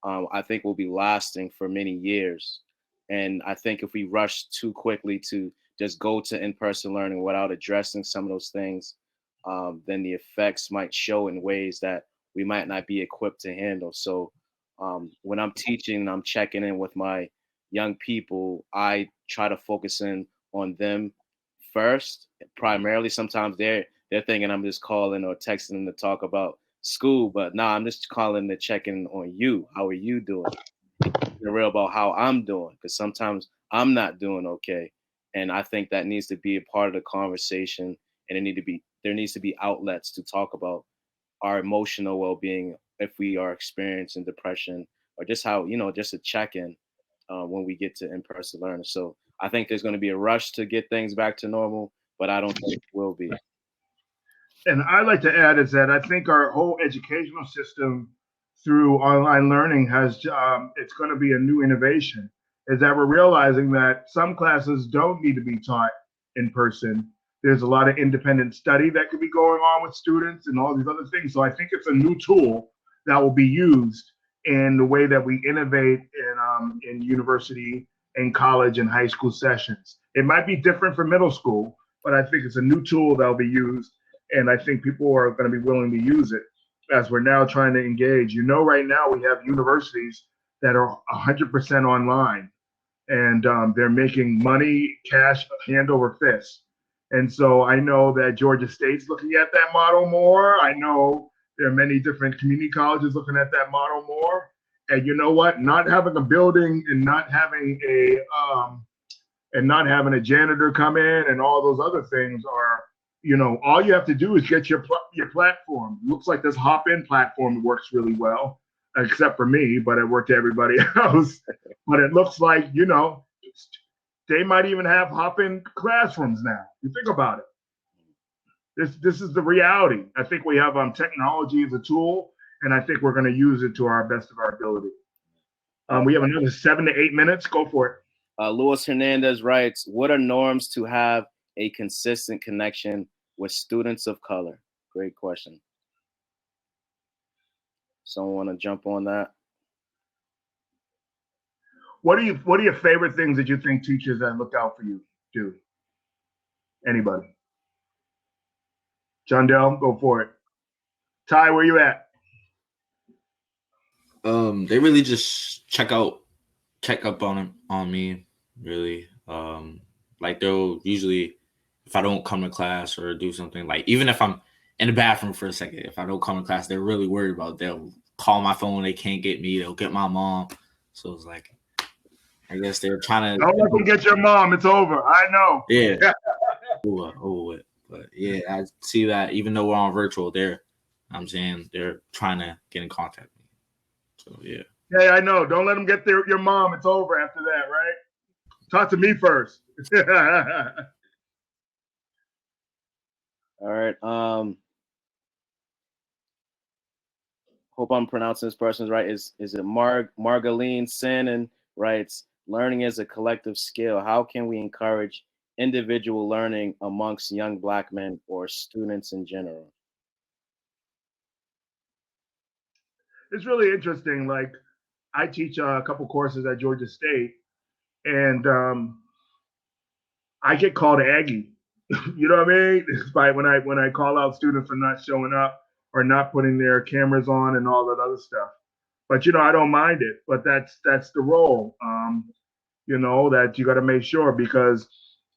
S4: I think will be lasting for many years. And I think if we rush too quickly to just go to in-person learning without addressing some of those things, then the effects might show in ways that we might not be equipped to handle. So when I'm teaching and I'm checking in with my young people, I try to focus in on them first, primarily. Sometimes they're thinking I'm just calling or texting them to talk about school, but nah, I'm just calling to check in on you. How are you doing? They're real about how I'm doing, because sometimes I'm not doing okay. And I think that needs to be a part of the conversation, and there needs to be outlets to talk about our emotional well-being if we are experiencing depression, or just how, just a check-in when we get to in-person learning. So I think there's going to be a rush to get things back to normal, but I don't think it will be.
S2: And I'd like to add is that I think our whole educational system through online learning it's going to be a new innovation, is that we're realizing that some classes don't need to be taught in person. There's a lot of independent study that could be going on with students and all these other things. So I think it's a new tool that will be used in the way that we innovate in university and college and high school sessions. It might be different for middle school, but I think it's a new tool that will be used. And I think people are going to be willing to use it as we're now trying to engage. Right now we have universities that are 100% online, and they're making money, cash, hand over fist. And so I know that Georgia State's looking at that model more. I know there are many different community colleges looking at that model more. And you know what? Not having a building and not having a janitor come in and all those other things are, all you have to do is get your platform. Looks like this Hopin platform works really well, except for me, but it worked to everybody else. But it looks like, they might even have Hopin classrooms now. You think about it. This is the reality. I think we have technology as a tool, and I think we're going to use it to our best of our ability. We have another 7 to 8 minutes. Go for it.
S4: Luis Hernandez writes, what are norms to have a consistent connection with students of color? Great question. Someone want to jump on that?
S2: What are your favorite things that you think teachers that look out for you do? Anybody? John Dell, go for it. Ty, where you at?
S6: They really just check up on me, really. Like they'll usually, if I don't come to class or do something, like even if I'm in the bathroom for a second, if I don't come to class, they're really worried about it. They'll call my phone, they can't get me, they'll get my mom. So it's like, I guess they're trying to.
S2: Don't let them get your mom. It's over. I know.
S6: Yeah. Over. But yeah, I see that even though we're on virtual, they're trying to get in contact with me. So yeah.
S2: Yeah, I know. Don't let them get your mom. It's over after that, right? Talk to me first.
S4: All right. Hope I'm pronouncing this person's right. Is it Margaline Sanin writes, learning is a collective skill. How can we encourage individual learning amongst young Black men or students in general?
S2: It's really interesting. Like, I teach a couple courses at Georgia State, and I get called Aggie. You know what I mean? By when I call out students for not showing up or not putting their cameras on and all that other stuff. But I don't mind it. But that's the role. That you got to make sure, because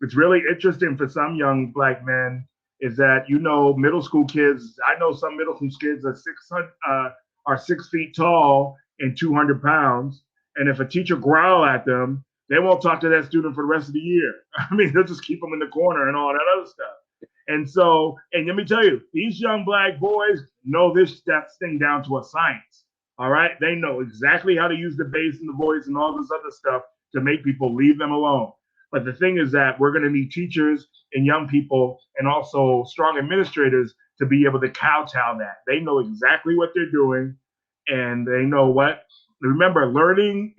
S2: It's really interesting for some young black men is that, middle school kids. I know some middle school kids are 6 feet tall and 200 pounds, and if a teacher growl at them, they won't talk to that student for the rest of the year. I mean, they'll just keep them in the corner and all that other stuff. And so, and let me tell you, these young black boys know that thing down to a science. All right, they know exactly how to use the bass and the voice and all this other stuff to make people leave them alone. But the thing is that we're going to need teachers and young people and also strong administrators to be able to kowtow that. They know exactly what they're doing, and they know what. Remember, learning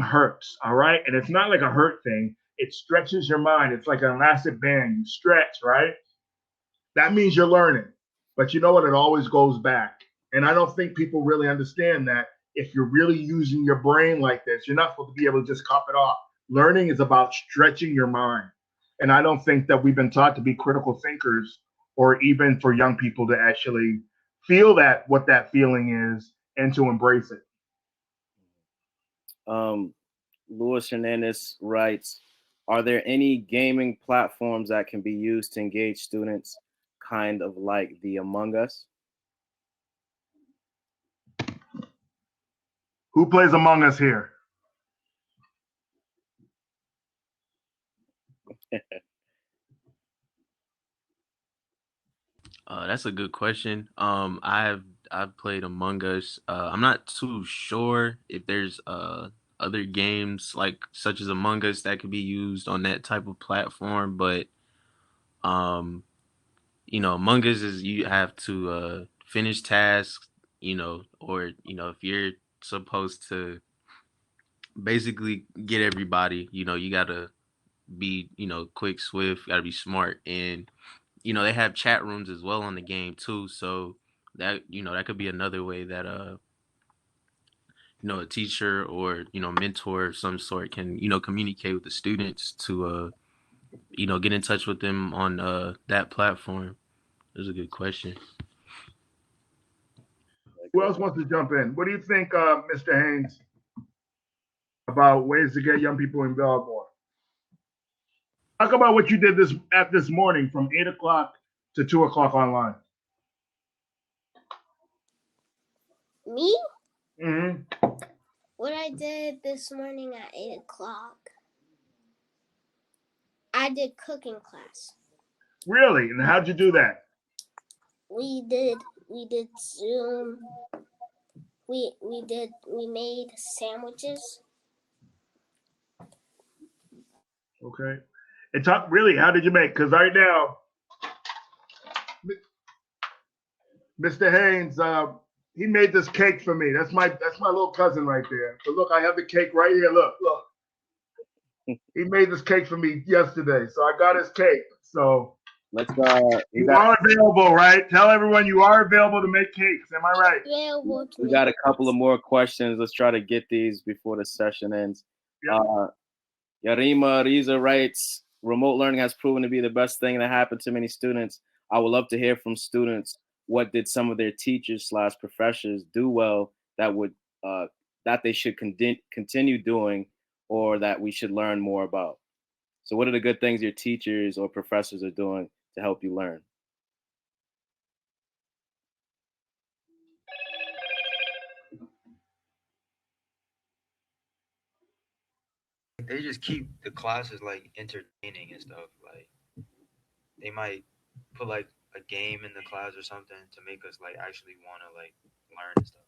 S2: hurts, all right? And it's not like a hurt thing. It stretches your mind. It's like an elastic band. You stretch, right? That means you're learning. But you know what? It always goes back. And I don't think people really understand that if you're really using your brain like this, you're not supposed to be able to just cop it off. Learning is about stretching your mind. And I don't think that we've been taught to be critical thinkers, or even for young people to actually feel what that feeling is and to embrace it.
S4: Luis Hernandez writes, are there any gaming platforms that can be used to engage students, kind of like the Among Us?
S2: Who plays Among Us here?
S11: That's a good question. I've played Among Us. I'm not too sure if there's other games like such as Among Us that could be used on that type of platform, but Among Us is you have to finish tasks, or if you're supposed to basically get everybody, you gotta be, quick, swift, gotta be smart, and they have chat rooms as well on the game too. So that that could be another way that a teacher or mentor of some sort can communicate with the students to get in touch with them on that platform. That's a good question.
S2: Who else wants to jump in? What do you think, Mr. Haynes, about ways to get young people involved more? Talk about what you did this morning from 8 o'clock to 2 o'clock online.
S7: Me?
S2: Mm-hmm.
S7: What I did this morning at 8 o'clock, I did cooking class.
S2: Really? And how'd you do that?
S7: We did Zoom. We made sandwiches.
S2: Okay. And really, how did you make? Because right now, Mr. Haynes, he made this cake for me. That's my little cousin right there. So look, I have the cake right here. Look. He made this cake for me yesterday, so I got his cake. So
S4: let's
S2: you are available, right? Tell everyone you are available to make cakes. Am I right?
S7: Available to
S4: we got a couple of more questions. Let's try to get these before the session ends. Yep. Yarima Riza writes, remote learning has proven to be the best thing that happened to many students. I would love to hear from students. What did some of their teachers/professors do well that they should continue doing, or that we should learn more about? So what are the good things your teachers or professors are doing to help you learn?
S10: They just keep the classes like entertaining and stuff. Like they might put like a game in the class or something to make us like actually want to like learn and stuff.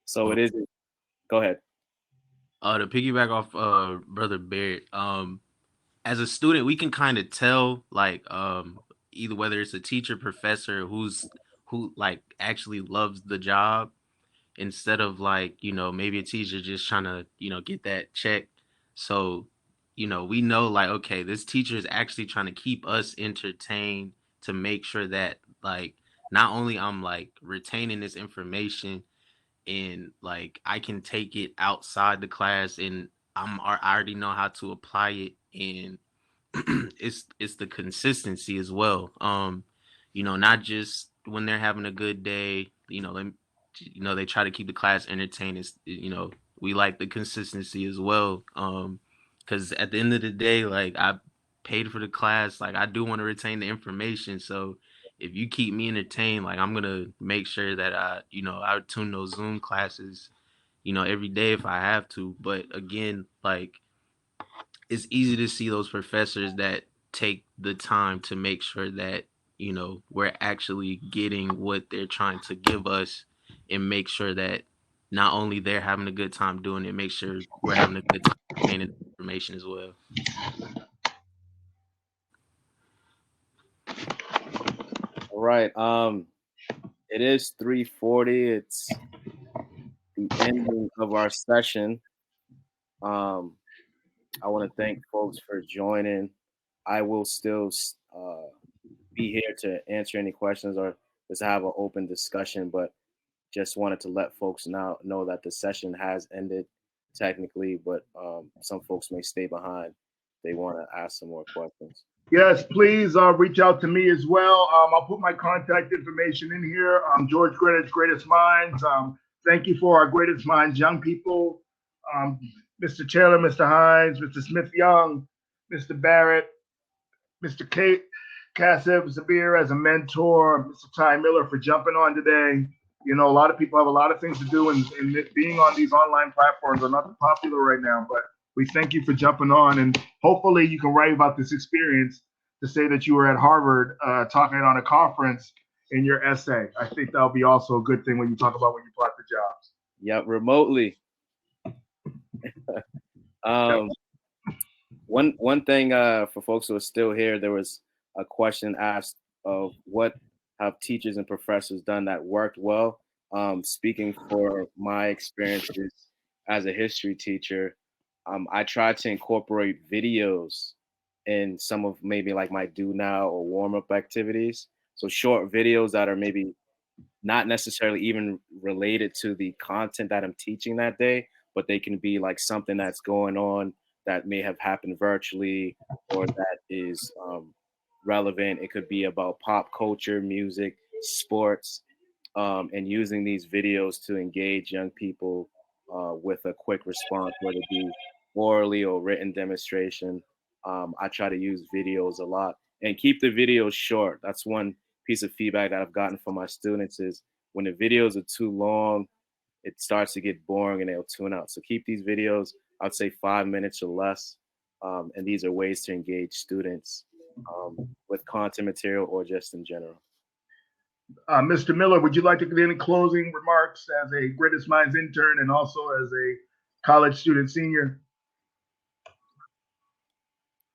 S4: So it is. Go ahead.
S11: To piggyback off Brother Barrett, as a student, we can kind of tell like either whether it's a teacher, professor who like actually loves the job, instead of like maybe a teacher just trying to get that check. So we know like, okay, this teacher is actually trying to keep us entertained to make sure that like not only I'm like retaining this information and like I can take it outside the class and I already know how to apply it, and it's the consistency as well. Not just when they're having a good day, they try to keep the class entertained. We like the consistency as well. because at the end of the day, like I paid for the class, like I do want to retain the information. So if you keep me entertained, like I'm gonna make sure that I tune those Zoom classes, every day if I have to. But again, like it's easy to see those professors that take the time to make sure that we're actually getting what they're trying to give us, and make sure that not only they're having a good time doing it, make sure we're having a good time retaining information as well.
S4: All right. It is 3:40. It's the ending of our session. I want to thank folks for joining. I will still be here to answer any questions or just have an open discussion, but just wanted to let folks now know that the session has ended technically, but some folks may stay behind. They want to ask some more questions.
S2: Yes, please reach out to me as well. I'll put my contact information in here. George Greenwich, Greatest Minds. Thank you for our Greatest Minds young people. Mr. Taylor, Mr. Hines, Mr. Smith Young, Mr. Barrett, Mr. Kate Kassib Zabir as a mentor, Mr. Ty Miller for jumping on today. A lot of people have a lot of things to do, and being on these online platforms are not popular right now, but we thank you for jumping on, and hopefully you can write about this experience to say that you were at Harvard talking on a conference in your essay. I think that'll be also a good thing when you talk about when you apply for jobs.
S4: Yep, remotely. One thing for folks who are still here, there was a question asked of what have teachers and professors done that worked well. Speaking for my experiences as a history teacher, I tried to incorporate videos in some of maybe like my do now or warm up activities. So short videos that are maybe not necessarily even related to the content that I'm teaching that day, but they can be like something that's going on that may have happened virtually or that is relevant. It could be about pop culture, music, sports, and using these videos to engage young people with a quick response, whether it be orally or written demonstration. I try to use videos a lot and keep the videos short. That's one piece of feedback that I've gotten from my students is when the videos are too long, it starts to get boring and they'll tune out. So keep these videos, I'd say 5 minutes or less. And these are ways to engage students with content material or just in general.
S2: Mr. Miller, would you like to get any closing remarks as a Greatest Minds intern and also as a college student senior?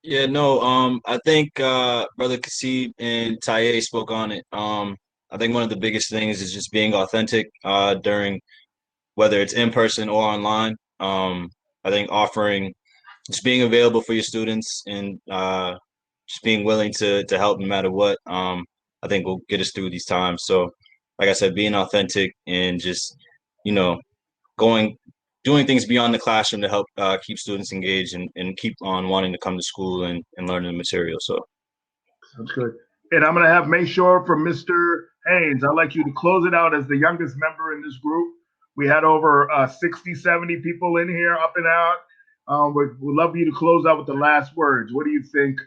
S9: Yeah, no, I think Brother Kasib and Taye spoke on it. I think one of the biggest things is just being authentic during whether it's in person or online. I think offering, just being available for your students and just being willing to help no matter what, I think will get us through these times. So, like I said, being authentic and just, doing things beyond the classroom to help keep students engaged and keep on wanting to come to school and learn the material. So
S2: sounds good. And I'm going to make sure from Mr. Haynes, I'd like you to close it out as the youngest member in this group. We had over 60, 70 people in here, up and out. We'd love you to close out with the last words. What do you think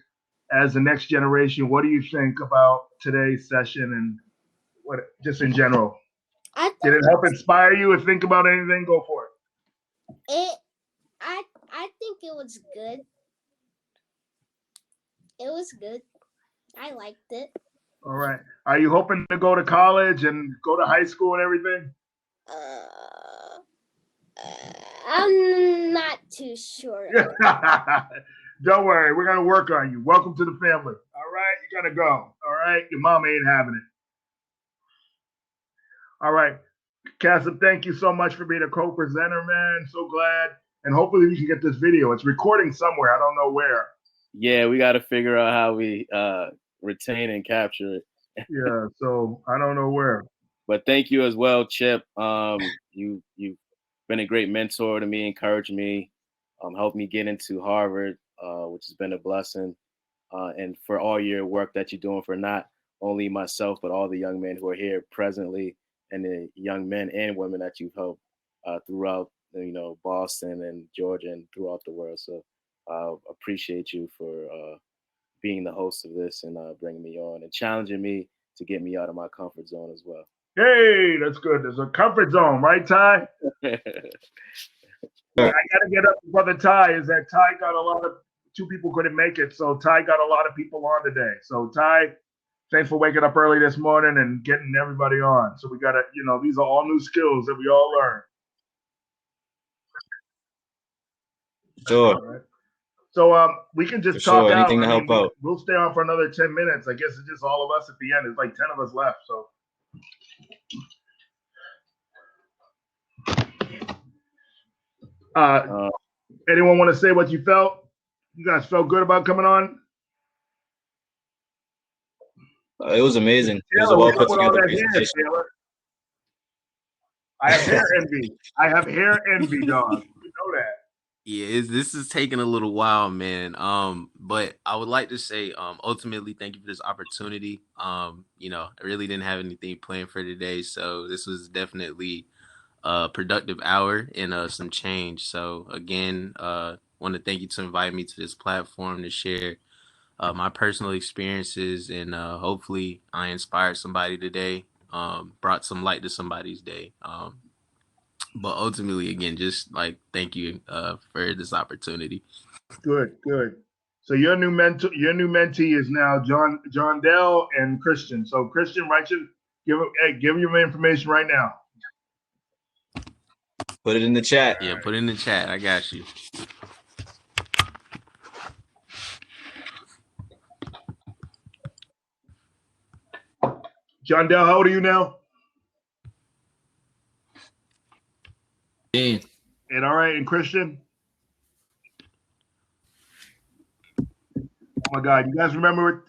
S2: as the next generation? What do you think about today's session and what just in general? Did it help inspire you or think about anything? Go for it.
S7: I think it was good. It was good. I liked it.
S2: All right. Are you hoping to go to college and go to high school and everything?
S7: I'm not too sure.
S2: Don't worry. We're going to work on you. Welcome to the family. All right. You're going to go. All right. Your mama ain't having it. All right. Kassib, thank you so much for being a co-presenter, man. So glad. And hopefully we can get this video. It's recording somewhere. I don't know where.
S4: Yeah, we got to figure out how we retain and capture it.
S2: Yeah, so I don't know where.
S4: But thank you as well, Chip. You've been a great mentor to me, encouraged me, helped me get into Harvard, which has been a blessing. And for all your work that you're doing for not only myself, but all the young men who are here presently and the young men and women that you've helped throughout, Boston and Georgia and throughout the world. So appreciate you for being the host of this and bringing me on and challenging me to get me out of my comfort zone as well.
S2: Hey, that's good. There's a comfort zone, right, Ty? I gotta get up for the Ty. Is that Ty got a lot of 2 people couldn't make it, so Ty got a lot of people on today. So Ty, thanks for waking up early this morning and getting everybody on. So we gotta, these are all new skills that we all learn.
S9: Sure.
S2: So we can just
S9: For
S2: talk
S9: sure.
S2: out.
S9: Anything to help out.
S2: We'll stay on for another 10 minutes. I guess it's just all of us at the end. It's like 10 of us left. So. Anyone want to say what you felt? You guys felt good about coming on?
S9: It was amazing. It was
S2: Taylor,
S9: a well
S2: what's up
S9: put
S2: with all
S9: together
S2: that hair,
S9: presentation.
S2: Taylor? I have hair envy. I have hair envy, dog. You know that.
S11: Yeah, this is taking a little while, man. But I would like to say, ultimately, thank you for this opportunity. I really didn't have anything planned for today, so this was definitely a productive hour and some change. So again, want to thank you to invite me to this platform to share my personal experiences, and hopefully I inspired somebody today, brought some light to somebody's day. But ultimately, again, just like thank you for this opportunity.
S2: Good. So your new mentee is now John Dell and Christian. So Christian, give him your information right now.
S9: Put it in the chat.
S11: Yeah, put it in the chat. I got you.
S2: John Dell, how old are you now?
S6: Yeah.
S2: And all right, and Christian? Oh my God, you guys remember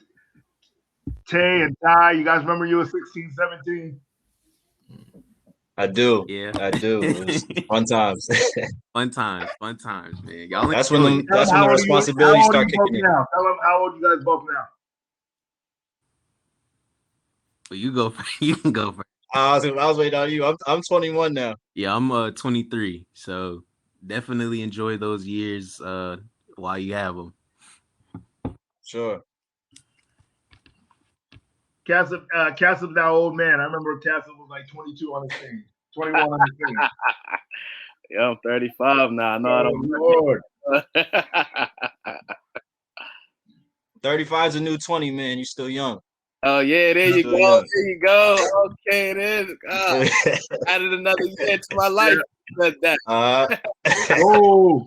S2: Tay and Ty? You guys remember you were 16, 17?
S9: I do.
S11: Yeah,
S9: I do. It was fun times.
S11: fun times, man. Y'all
S9: that's when
S11: enjoy it.
S9: the responsibilities start kicking in.
S2: Now? Tell them how old you guys both now.
S11: Well, you go. You can go first.
S9: I was waiting on you. I'm 21 now.
S11: Yeah, I'm 23. So definitely enjoy those years while you have them.
S9: Sure.
S2: Cass's now old man. I remember Cass was like 22 on the team, 21 on the team.
S4: Yeah, I'm 35 now. I know I don't.
S2: Lord.
S9: 35 is a new 20, man. You're still young.
S4: Oh yeah, there you go.
S9: Young.
S4: There you go. Okay, it is. God, added another year to my life.
S2: Oh,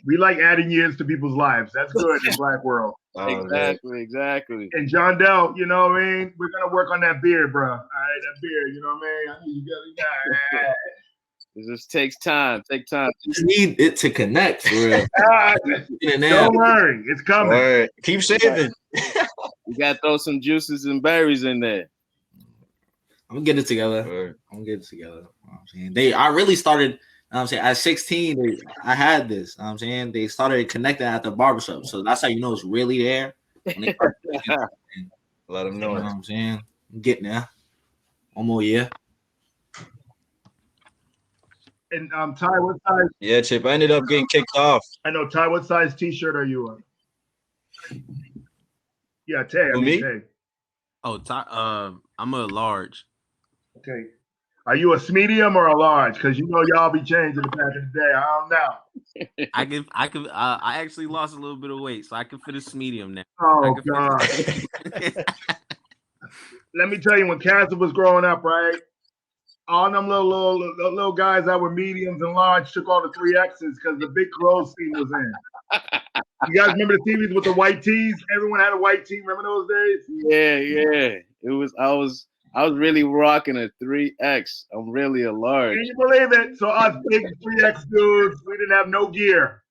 S2: we like adding years to people's lives. That's good in the Black world.
S4: Exactly.
S2: And John Dell, you know what I mean? We're gonna work on that beard, bro. All right, that beard. You know what I mean? You gotta.
S4: It just takes time.
S6: You need it to connect for real.
S2: Don't worry, it's coming.
S9: Right. Keep shaving.
S4: You gotta throw some juices and berries in there.
S6: I'm gonna get it together. I'm gonna get it together. You know what I'm saying? I really started. You know what I'm saying at 16, I had this. You know what I'm saying they started connecting at the barbershop, so that's how you know it's really there. When they
S9: Let them know.
S6: You know what I'm saying? I'm getting there. One more year.
S2: And Ty, what size?
S9: Yeah, Chip. I ended up getting kicked off.
S2: I know, Ty. What size T-shirt are you on? Yeah, Tay.
S9: Me?
S2: Tay.
S11: Oh, Ty, I'm a large.
S2: Okay. Are you a medium or a large? Because you know y'all be changing the back in the day. I don't know.
S11: I actually lost a little bit of weight, so I can fit a medium now.
S2: Oh God. Let me tell you, when Cassie was growing up, right? All them little guys that were mediums and large took all the 3Xs because the big clothes scene was in. You guys remember the TVs with the white tees? Everyone had a white tee. Remember those days?
S4: Yeah. It was. I was really rocking a 3X. I'm really a large.
S2: Can you believe it? So us big 3X dudes, we didn't have no gear.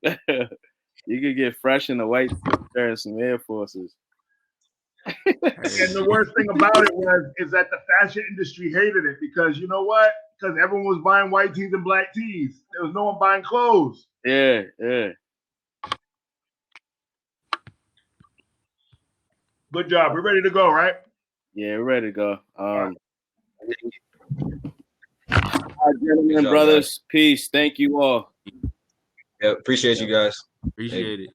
S4: You could get fresh in the white shirt and some Air Forces.
S2: And the worst thing about it is that the fashion industry hated it because you know what? Because everyone was buying white tees and black tees. There was no one buying clothes.
S4: Yeah.
S2: Good job. We're ready to go, right?
S4: Yeah, we're ready to go. All right, gentlemen, brothers, peace. Thank you all.
S9: Yeah, appreciate you guys.
S11: Appreciate it.